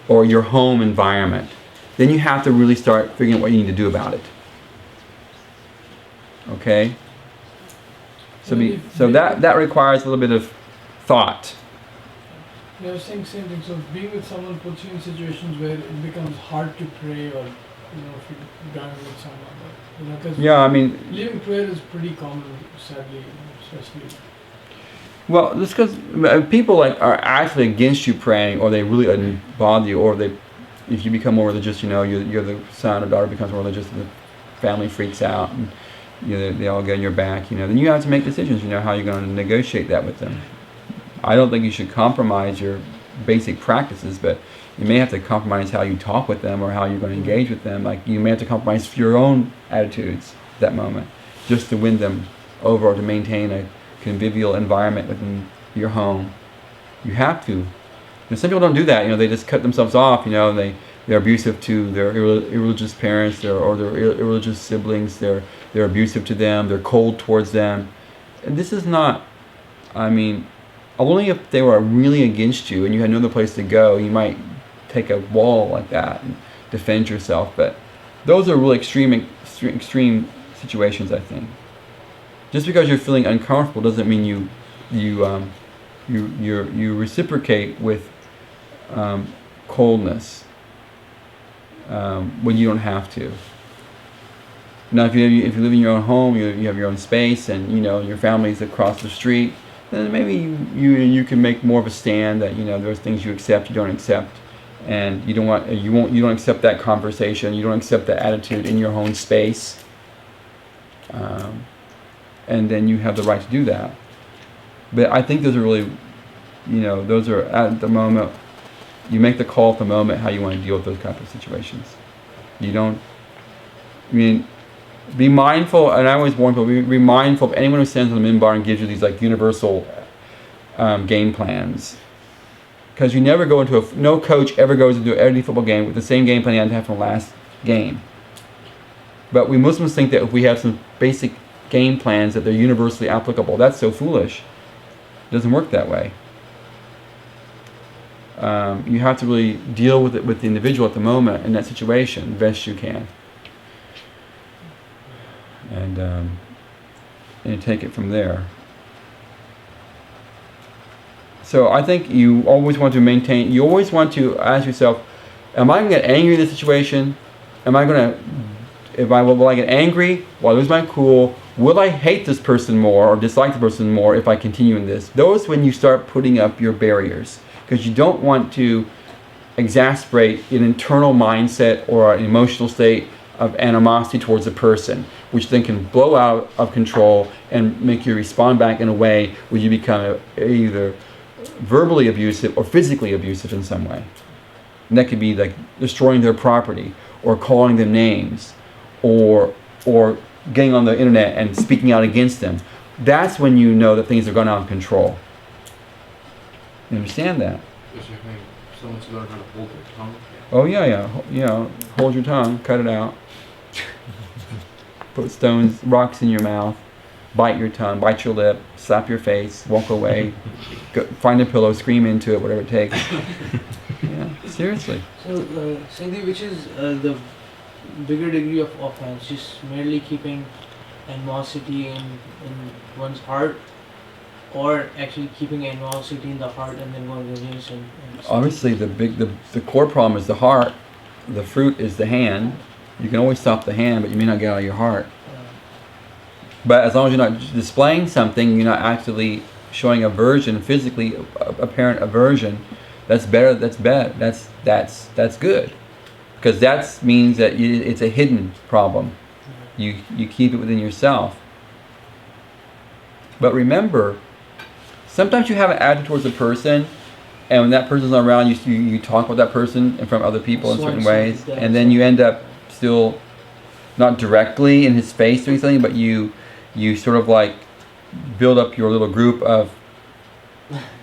or your home environment, then you have to really start figuring out what you need to do about it. Okay? So that requires a little bit of thought. Yeah, I was saying same thing. So being with someone puts you in situations where it becomes hard to pray, or if you're going with someone, because yeah, I mean, leaving prayer is pretty common, sadly, especially. Well, just because people are actually against you praying, or they really bother you, or if you become more religious, you're the son or daughter becomes more religious, and the family freaks out, and they all get on your back, then you have to make decisions, how you're going to negotiate that with them. I don't think you should compromise your basic practices, but you may have to compromise how you talk with them or how you're going to engage with them. Like, you may have to compromise your own attitudes at that moment, just to win them over or to maintain a convivial environment within your home. You have to. Some people don't do that. They just cut themselves off. They're abusive to their irreligious parents, or their irreligious siblings. They're abusive to them. They're cold towards them. And this is not. I mean, only if they were really against you and you had no other place to go, you might take a wall like that and defend yourself. But those are really extreme situations, I think. Just because you're feeling uncomfortable doesn't mean you reciprocate with coldness when you don't have to. Now, if you live in your own home, you have your own space, and your family's across the street, then maybe you can make more of a stand that there's things you accept, you don't accept, and you don't accept that conversation, you don't accept that attitude in your own space. And then you have the right to do that. But I think those are really, those are at the moment, you make the call at the moment how you want to deal with those kinds of situations. Be mindful, and I always warn people, be mindful of anyone who stands on the minbar and gives you these universal game plans. Because you never go into no coach ever goes into any football game with the same game plan you had from the last game. But we Muslims think that if we have some basic game plans that they're universally applicable. That's so foolish. It doesn't work that way. You have to really deal with it with the individual at the moment in that situation the best you can, and take it from there. So I think you always want to ask yourself, am I going to get angry in this situation? Will I get angry? Will I lose my cool? Will I hate this person more or dislike the person more if I continue in this? Those when you start putting up your barriers, because you don't want to exasperate an internal mindset or an emotional state of animosity towards a person, which then can blow out of control and make you respond back in a way where you become either verbally abusive or physically abusive in some way. And that could be like destroying their property, or calling them names, or getting on the internet and speaking out against them. That's when you know that things are going out of control. You understand that? Someone's to learn how to hold their tongue. Oh yeah. Hold your tongue, cut it out. Put rocks in your mouth, bite your tongue, bite your lip, slap your face, walk away, find a pillow, scream into it, whatever it takes. Yeah, seriously. So, Sandeep, which is the bigger degree of offense, just merely keeping animosity in one's heart, or actually keeping animosity in the heart and then going against and obviously the core problem is the heart. The fruit is the hand. You can always stop the hand, but you may not get out of your heart. But as long as you're not displaying something, you're not actively showing aversion, physically apparent aversion, that's better. That's good, because that means that it's a hidden problem. You keep it within yourself. But remember, sometimes you have an attitude towards a person, and when that person's not around, you talk about that person in front of other people in certain ways, and then you end up still not directly in his face doing something, but you sort of like build up your little group of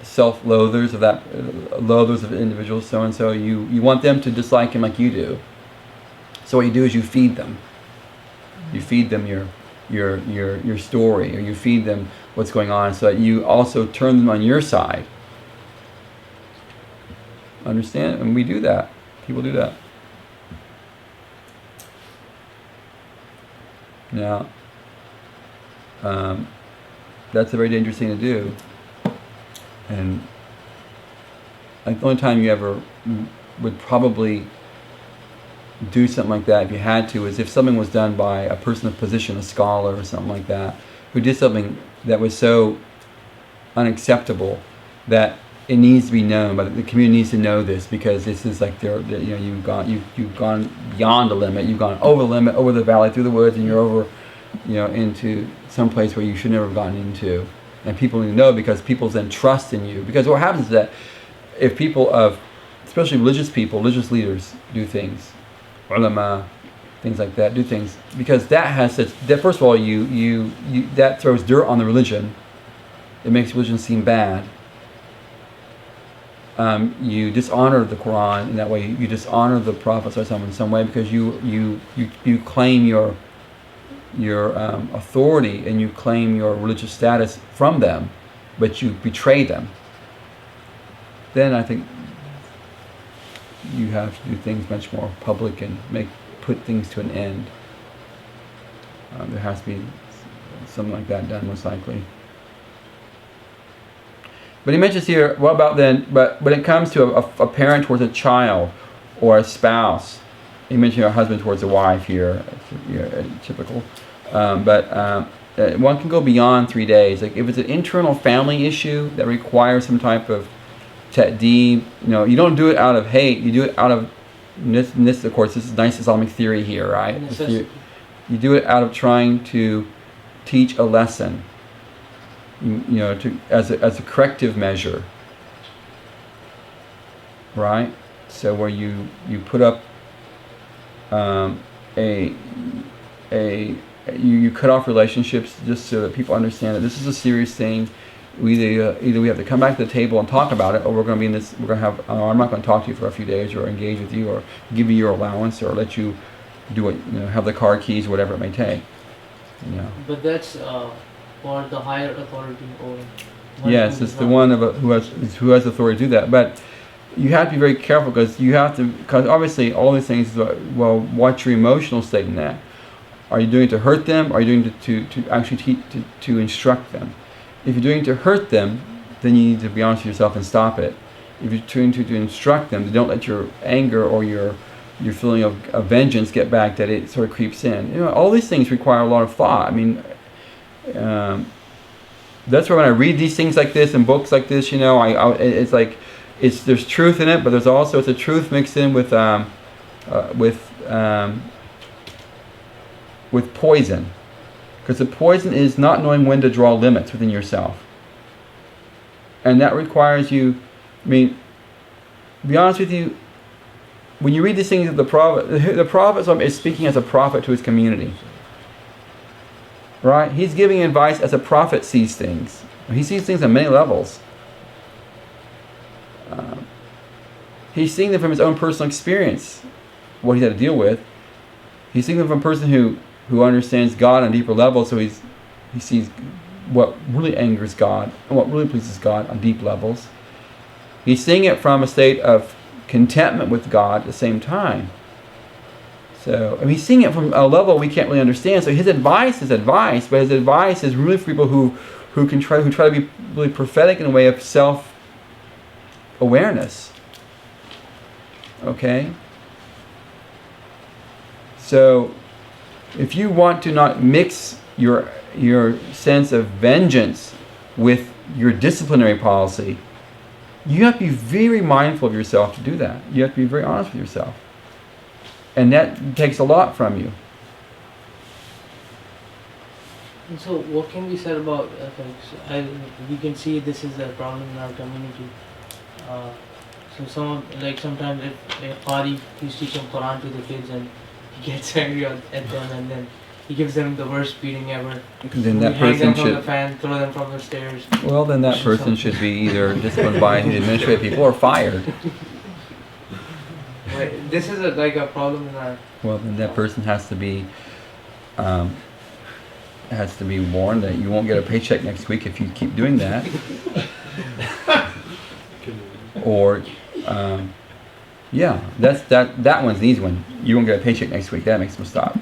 self-loathers of individuals, so and so. You want them to dislike him like you do. So what you do is you feed them. You feed them your story, or you feed them what's going on, so that you also turn them on your side. Understand? And we do that. People do that. Now, that's a very dangerous thing to do. And like the only time you ever would probably do something like that, if you had to, is if something was done by a person of position, a scholar or something like that, who did something that was so unacceptable that it needs to be known, but the community needs to know this, because this is like you've gone beyond the limit, you've gone over the limit, over the valley, through the woods, and you're over, into some place where you should never have gotten into. And people need to know, because people then trust in you. Because what happens is that if people especially religious people, religious leaders do things, ulama, things like that, do things, because that first of all, you that throws dirt on the religion. It makes religion seem bad. You dishonor the Quran in that way. You dishonor the Prophet in some way, because you claim your authority, and you claim your religious status from them, but you betray them. Then I think you have to do things much more public and put things to an end. There has to be something like that done, most likely. But he mentions here, what about then, but when it comes to a parent towards a child or a spouse, he mentioned a husband towards a wife here, typical. But one can go beyond 3 days. Like if it's an internal family issue that requires some type of ta'deeb, you don't do it out of hate, you do it out of, this of course, this is nice Islamic theory here, right? You do it out of trying to teach a lesson. As a corrective measure, right? So where you put up you cut off relationships just so that people understand that this is a serious thing. Either we have to come back to the table and talk about it, or we're going to be in this. We're going to have. I'm not going to talk to you for a few days, or engage with you, or give you your allowance, or let you do it. Have the car keys, whatever it may take. But that's for the higher authority, or yes, it's the one who has authority to do that. But you have to be very careful, because obviously all these things. Well, what's your emotional state in that? Are you doing it to hurt them? Or are you doing it to actually to instruct them? If you're doing it to hurt them, then you need to be honest with yourself and stop it. If you're trying to instruct them, don't let your anger or your feeling of vengeance get back, that it sort of creeps in. All these things require a lot of thought. I mean, that's why when I read these things like this and books like this, it's like there's truth in it, but there's also it's a truth mixed in with poison, because the poison is not knowing when to draw limits within yourself, and that requires you. I mean, to be honest with you, when you read these things of the Prophet is speaking as a prophet to his community. Right? He's giving advice as a prophet sees things. He sees things on many levels. He's seeing them from his own personal experience, what he's had to deal with. He's seeing them from a person who understands God on a deeper level, so he sees what really angers God and what really pleases God on deep levels. He's seeing it from a state of contentment with God at the same time. So, he's seeing it from a level we can't really understand. So his advice is advice, but his advice is really for people who try to be really prophetic in a way of self-awareness. Okay? So, if you want to not mix your sense of vengeance with your disciplinary policy, you have to be very mindful of yourself to do that. You have to be very honest with yourself. And that takes a lot from you. And so, what can be said about we can see this is a problem in our community. So sometimes if a party he's teaching Quran to the kids and he gets angry at them and then he gives them the worst beating ever. Then that hang them person from the should. fan, throw them from the stairs. Well, then that person should be either disciplined by the administrative people or fired. This is a problem in our. Well, then that person has to be warned that you won't get a paycheck next week if you keep doing that. Or, yeah, that one's an easy one. You won't get a paycheck next week. That makes them stop.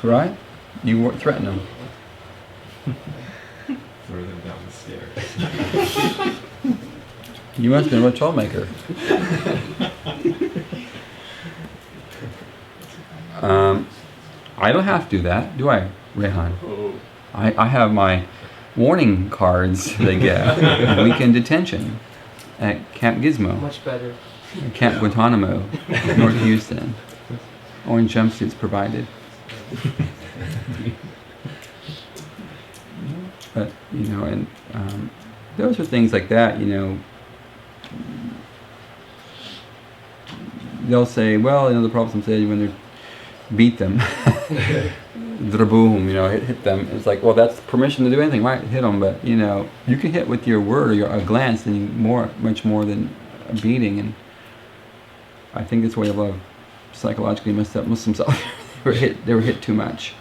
Right? You won't threaten them. Throw them down the stairs. You must have been a real troublemaker. I don't have to do that, do I, Rehan? I have my warning cards they get in weekend detention at Camp Gizmo. Much better. Camp Guantanamo, North Houston. Orange jumpsuits provided. But, and those are things like that, they'll say, well, the Prophet said when they beat them, draboom, hit them. It's like, well, that's permission to do anything, right? Hit them, but, you can hit with your word or a glance and much more than a beating. And I think that's why a lot of psychologically messed up Muslims out there. They were hit too much.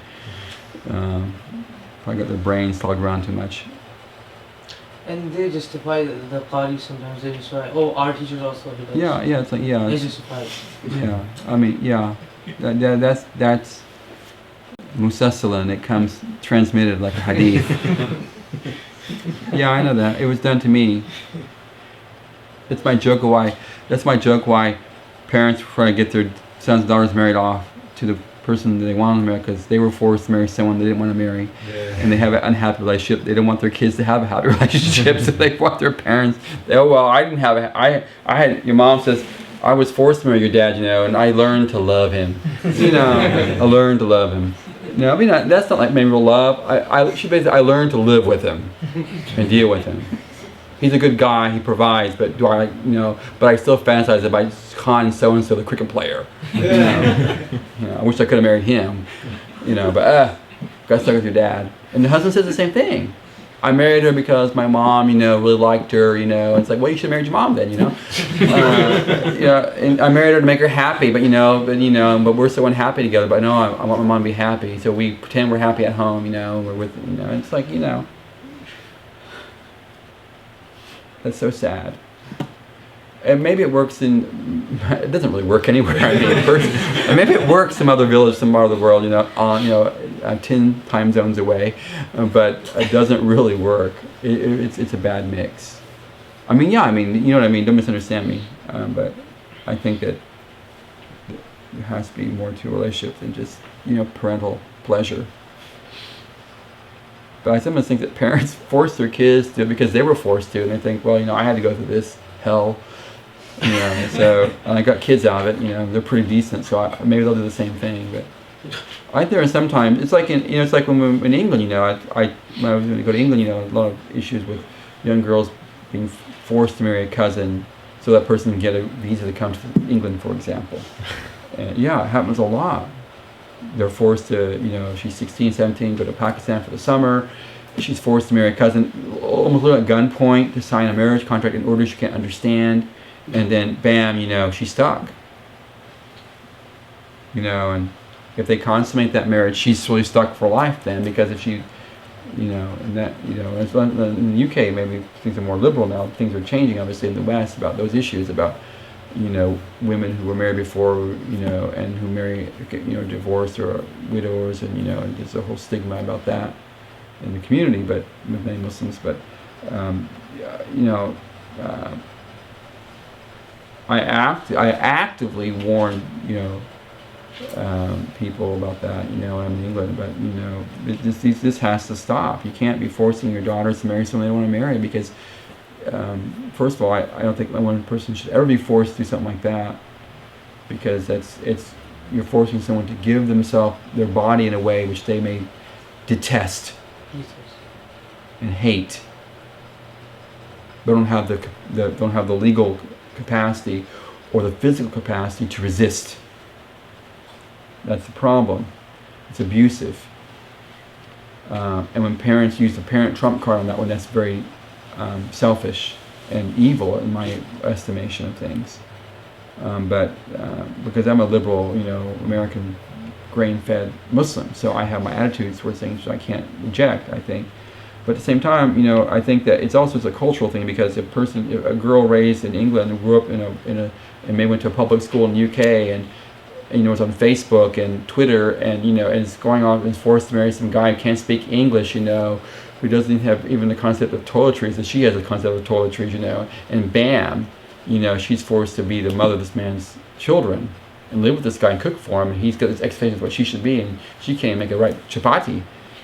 Probably got their brains slogged around too much. And they justify the parties sometimes. They justify, our teachers also hit us. Yeah, it's like, They justify it. Yeah, I mean, yeah. That's musassala, and it comes transmitted like a hadith. Yeah, I know that. It was done to me. That's my joke why parents try to get their sons and daughters married off to the person that they want to marry because they were forced to marry someone they didn't want to marry, and they have an unhappy relationship. They don't want their kids to have a happy relationship, so they want their parents. I didn't have I had. Your mom says I was forced to marry your dad, and I learned to love him. I learned to love him. No, I mean that's not like maybe real love. I learned to live with him and deal with him. He's a good guy. He provides, but but I still fantasize about Khan so and so, the cricket player. I wish I could have married him. But got stuck with your dad. And the husband says the same thing. I married her because my mom, really liked her. It's like, well, you should have married your mom then. And I married her to make her happy, but but we're so unhappy together. But no, I want my mom to be happy, so we pretend we're happy at home. We're with, it's like, That's so sad. And maybe it works it doesn't really work anywhere. I mean, maybe it works some other village, some part of the world, 10 time zones away, but it doesn't really work. It's a bad mix. I mean, you know what I mean, don't misunderstand me, but I think that there has to be more to a relationship than just, parental pleasure. But I sometimes think that parents force their kids to because they were forced to, and they think, well, I had to go through this hell, so and I got kids out of it. They're pretty decent, so maybe they'll do the same thing. But I think there are sometimes it's like it's like when we in England. When I was going to go to England, a lot of issues with young girls being forced to marry a cousin, so that person can get a visa to come to England, for example. And it happens a lot. They're forced to, she's 16, 17, go to Pakistan for the summer. She's forced to marry a cousin, almost at gunpoint, to sign a marriage contract in order she can't understand. And then, bam, she's stuck. And if they consummate that marriage, she's really stuck for life then, because if she, and that, in the UK, maybe things are more liberal now. Things are changing, obviously, in the West about those issues, about women who were married before, and who marry, divorced or widowers, and and there's a whole stigma about that in the community, but with many Muslims. But I actively warn people about that, you know, when I'm in England. But, you know, this has to stop. You can't be forcing your daughters to marry someone they don't want to marry because, first of all, I don't think one person should ever be forced to do something like that, because you're forcing someone to give themselves, their body, in a way which they may detest and hate, but don't have the legal capacity or the physical capacity to resist. That's the problem. It's abusive. And when parents use the parent trump card on that one, that's very selfish and evil in my estimation of things. But because I'm a liberal, you know, American grain-fed Muslim, so I have my attitudes towards things I can't reject, I think. But at the same time, you know, I think that it's also a cultural thing, because if a girl raised in England and grew up and maybe went to a public school in the UK and you know, is on Facebook and Twitter and, you know, and is going off and is forced to marry some guy who can't speak English, you know, who doesn't have even the concept of toiletries, that she has a concept of toiletries, you know, and bam, you know, she's forced to be the mother of this man's children and live with this guy and cook for him, and he's got his expectations of what she should be, and she can't make a right chapati,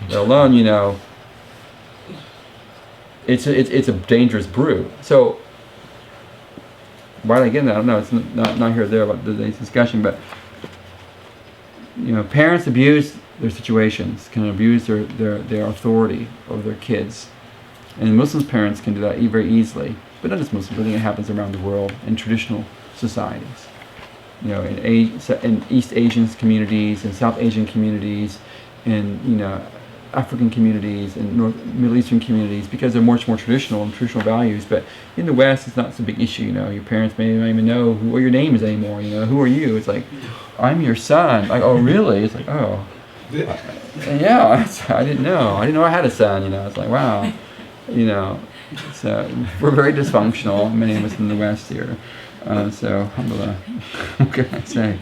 let alone, you know, it's a dangerous brew. So why did I get that? I don't know. It's not here or there about today's discussion, but you know, parents abuse their situations, can abuse their authority over their kids, and Muslim parents can do that very easily. But not just Muslims. I think it happens around the world in traditional societies. You know, in East Asian communities, in South Asian communities, in, you know, African communities and Middle Eastern communities, because they're much more traditional and traditional values. But in the West, it's not such a big issue. You know, your parents may not even know what your name is anymore. You know, who are you? It's like, I'm your son. Like, oh really? It's like, oh, yeah. I didn't know. I didn't know I had a son. You know, it's like, wow. You know, so we're very dysfunctional. Many of us in the West here. So, alhamdulillah. What can I say?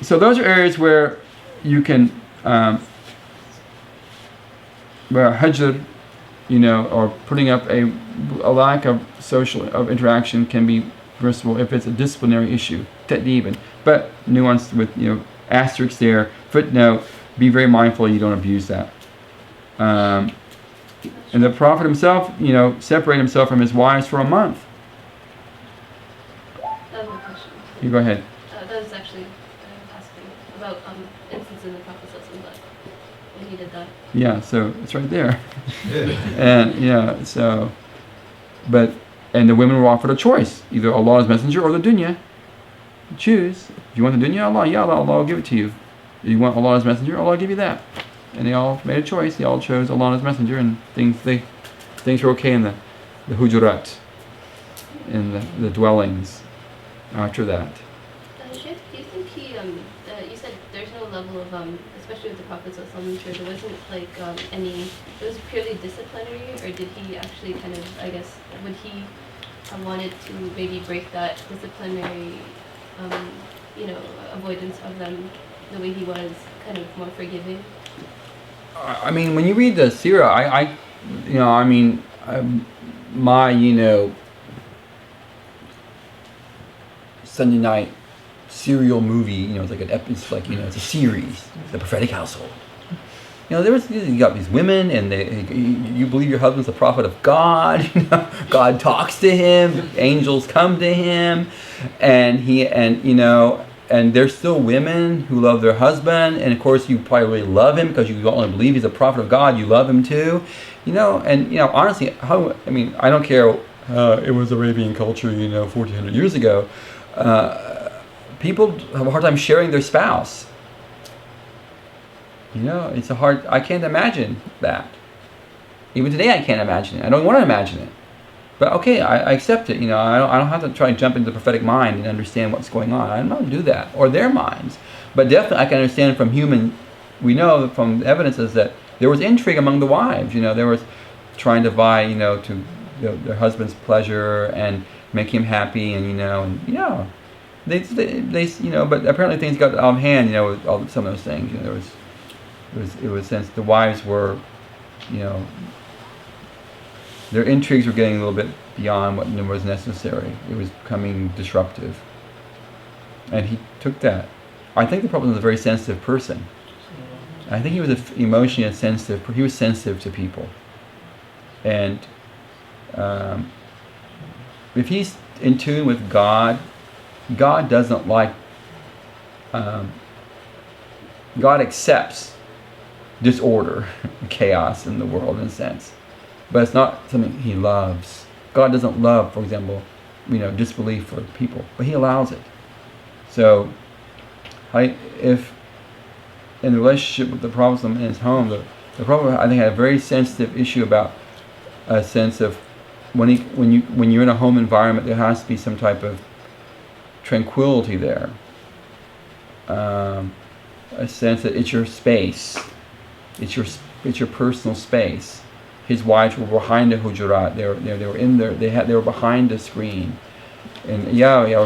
So those are areas where you can. Where hajr, you know, or putting up a lack of interaction can be permissible if it's a disciplinary issue, ta'deeban, but nuanced with, you know, asterisks there, footnote, be very mindful you don't abuse that. And the Prophet himself, you know, separated himself from his wives for a month. That was a question. You go ahead. That was actually asking about instances in the Prophet when he did that. Yeah, so it's right there. And yeah, so, and the women were offered a choice, either Allah's messenger or the dunya. Choose. If you want the dunya, Allah, yeah, Allah will give it to you. If you want Allah's messenger, Allah will give you that. And they all made a choice. They all chose Allah and His messenger, and things were okay in the hujurat, in the dwellings after that. Sheikh, do you think you said there's no level of, especially with the Prophet ﷺ, sure there wasn't like it was purely disciplinary, or did he actually kind of, I guess, would he wanted to maybe break that disciplinary, you know, avoidance of them the way he was, kind of more forgiving? I mean, when you read the Sirah, you know, I mean, my, you know, Sunday night serial movie, you know, it's like it's like, you know, it's a series, The Prophetic Household. You know, you got these women, and you believe your husband's the prophet of God. You know, God talks to him, angels come to him, and you know, and there's still women who love their husband, and of course you probably really love him because you don't only believe he's a prophet of God, you love him too, you know. And you know, honestly, I mean, I don't care. It was Arabian culture, you know, 1400 years ago. People have a hard time sharing their spouse. You know, I can't imagine that. Even today I can't imagine it. I don't want to imagine it. But okay, I accept it. You know, I don't have to try and jump into the prophetic mind and understand what's going on. I'm not going to do that, or their minds. But definitely I can understand from we know from evidences that there was intrigue among the wives. You know, there was trying to vie, you know, to their husband's pleasure and make him happy, and you know, and yeah, they you know, but apparently things got out of hand, you know, with some of those things. You know, it was since the wives were, you know, their intrigues were getting a little bit beyond what was necessary. It was becoming disruptive. And he took that. I think the Prophet was a very sensitive person. I think he was emotionally sensitive. He was sensitive to people. And if he's in tune with God, God doesn't like, God accepts disorder, chaos in the world in a sense. But it's not something he loves. God doesn't love, for example, disbelief for people, but he allows it. So, if in the relationship with the Prophet in his home, the Prophet, I think, had a very sensitive issue about a sense of when you're in a home environment, there has to be some type of tranquility there. A sense that it's your space, it's your personal space. His wives were behind the hujurat. They were in there. They were behind the screen, and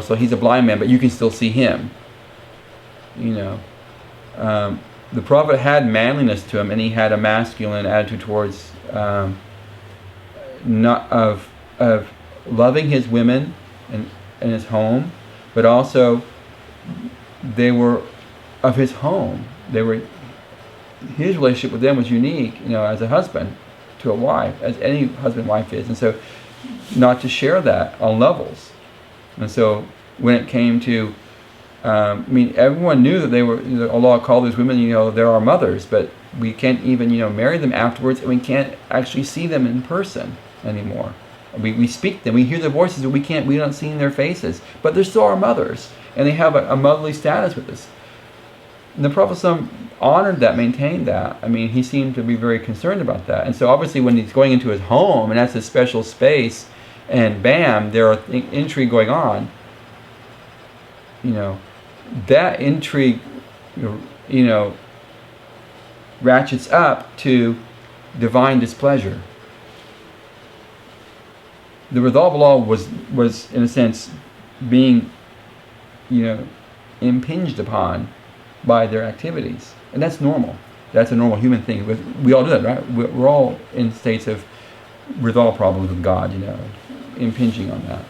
so he's a blind man, but you can still see him. The Prophet had manliness to him, and he had a masculine attitude towards not of loving his women and his home, but also they were of his home. His relationship with them was unique, as a husband to a wife, as any husband and wife is, and so not to share that on levels. And so when it came to, everyone knew that Allah called these women, they're our mothers, but we can't even, marry them afterwards, and we can't actually see them in person anymore. We speak them, we hear their voices, but we don't see their faces. But they're still our mothers, and they have a motherly status with us. And the Prophet honored that, maintained that. He seemed to be very concerned about that. And so obviously when he's going into his home, and that's his special space, and bam, there are intrigue going on, that intrigue, ratchets up to divine displeasure. The Ridha of Allah was in a sense being, impinged upon by their activities, and that's normal. That's a normal human thing. We all do that, right? We're all in states of Ridha problems with God, impinging on that.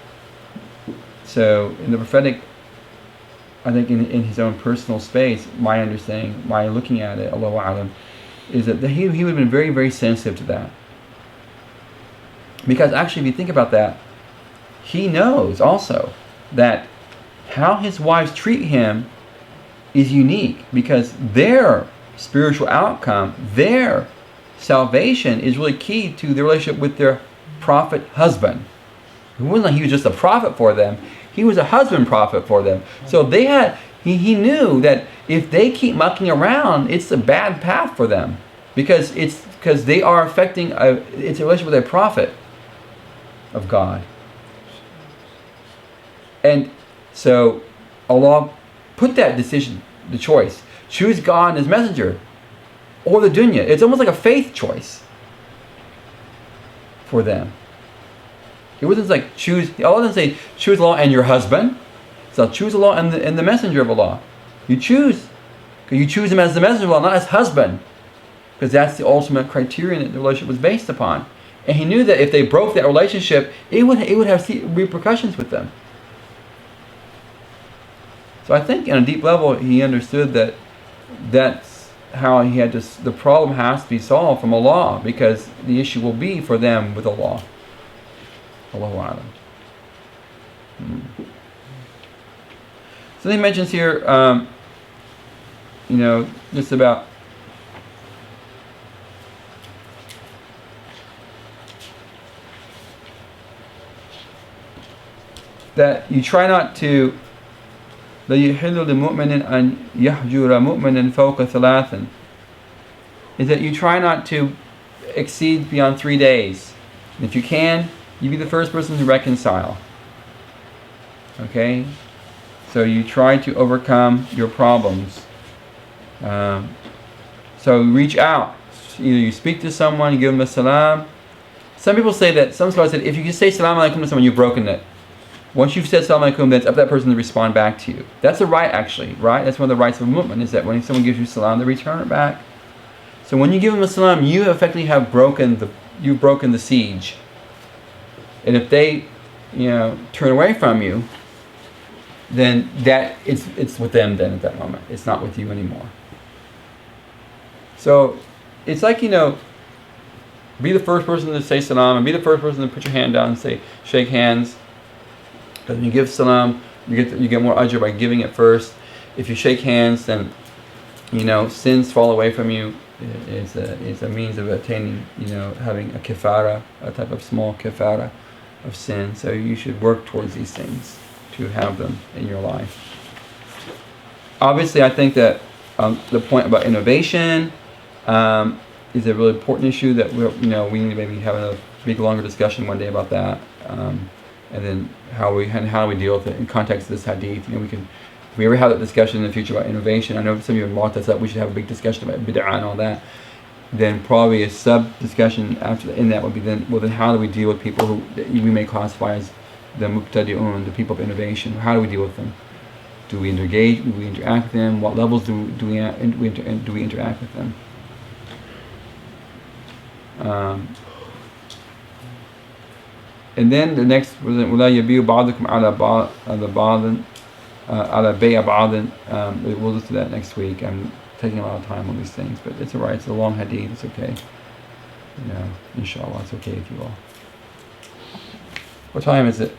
So in the prophetic, I think in his own personal space, my understanding, my looking at it, Allahu A'lam, is that he would have been very, very sensitive to that. Because actually, if you think about that, he knows also that how his wives treat him is unique, because their spiritual outcome, their salvation is really key to their relationship with their prophet husband. It wasn't like he was just a prophet for them. He was a husband prophet for them. So he knew that if they keep mucking around, it's a bad path for them, because they are affecting it's a relationship with a prophet of God. And so Allah put that decision, the choice, choose God and his messenger or the dunya. It's almost like a faith choice for them. It wasn't like Allah didn't say choose Allah and your husband. So choose Allah and the messenger of Allah. You choose him as the messenger of Allah, not as husband, because that's the ultimate criterion that the relationship was based upon. And he knew that if they broke that relationship, it would have repercussions with them. So I think on a deep level he understood that that's how he had to. The problem has to be solved from Allah, because the issue will be for them with Allah. Allahu A'lam. So he mentions here, just about that you try not to. لا يحل لمؤمن أن يحجر مؤمنا فوق ثلاث. Is that you try not to exceed beyond 3 days. And if you can, you be the first person to reconcile. Okay? So you try to overcome your problems. So reach out. Either you speak to someone, you give them a salam. Some people say that, some scholars said, if you just say salam alaikum to someone, you've broken it. Once you've said salam alaikum, then it's up to that person to respond back to you. That's a right, actually, right? That's one of the rights of a mu'min, is that when someone gives you salam, they return it back. So when you give them a salam, you effectively have broken the siege. And if they, turn away from you, then that it's with them then at that moment. It's not with you anymore. So it's like, be the first person to say salam and be the first person to put your hand down and say shake hands. Because when you give salam, you get more ajr by giving it first. If you shake hands, then sins fall away from you. It's a means of attaining, having a kafara, a type of small kafara of sin. So you should work towards these things to have them in your life. Obviously, I think that the point about innovation is a really important issue that we need to maybe have a big, longer discussion one day about that, and then how we deal with it in context of this hadith. If we ever have that discussion in the future about innovation, I know some of you have brought this up. We should have a big discussion about bid'ah and all that. Then probably a sub discussion in that would be then how do we deal with people who we may classify as the mubtadi'un, the people of innovation? How do we deal with them? Do we engage? Do we interact with them? What levels do we interact with them? And then the next was وَلَا يَبِيُّ بَعْضُكُمْ عَلَى بَعْضٍ عَلَى بَيْعِ بَعْضٍ. We'll listen to that next week. I'm taking a lot of time on these things, but it's alright. It's a long hadith. It's okay. Inshallah, it's okay with you all. What time is it?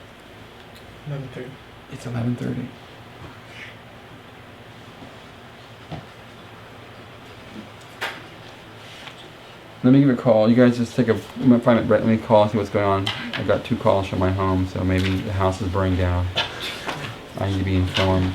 11:30. It's 11:30. Let me give a call. You guys just take a 5-minute break. Let me call and see what's going on. I got 2 calls from my home, so maybe the house is burning down. I need to be informed.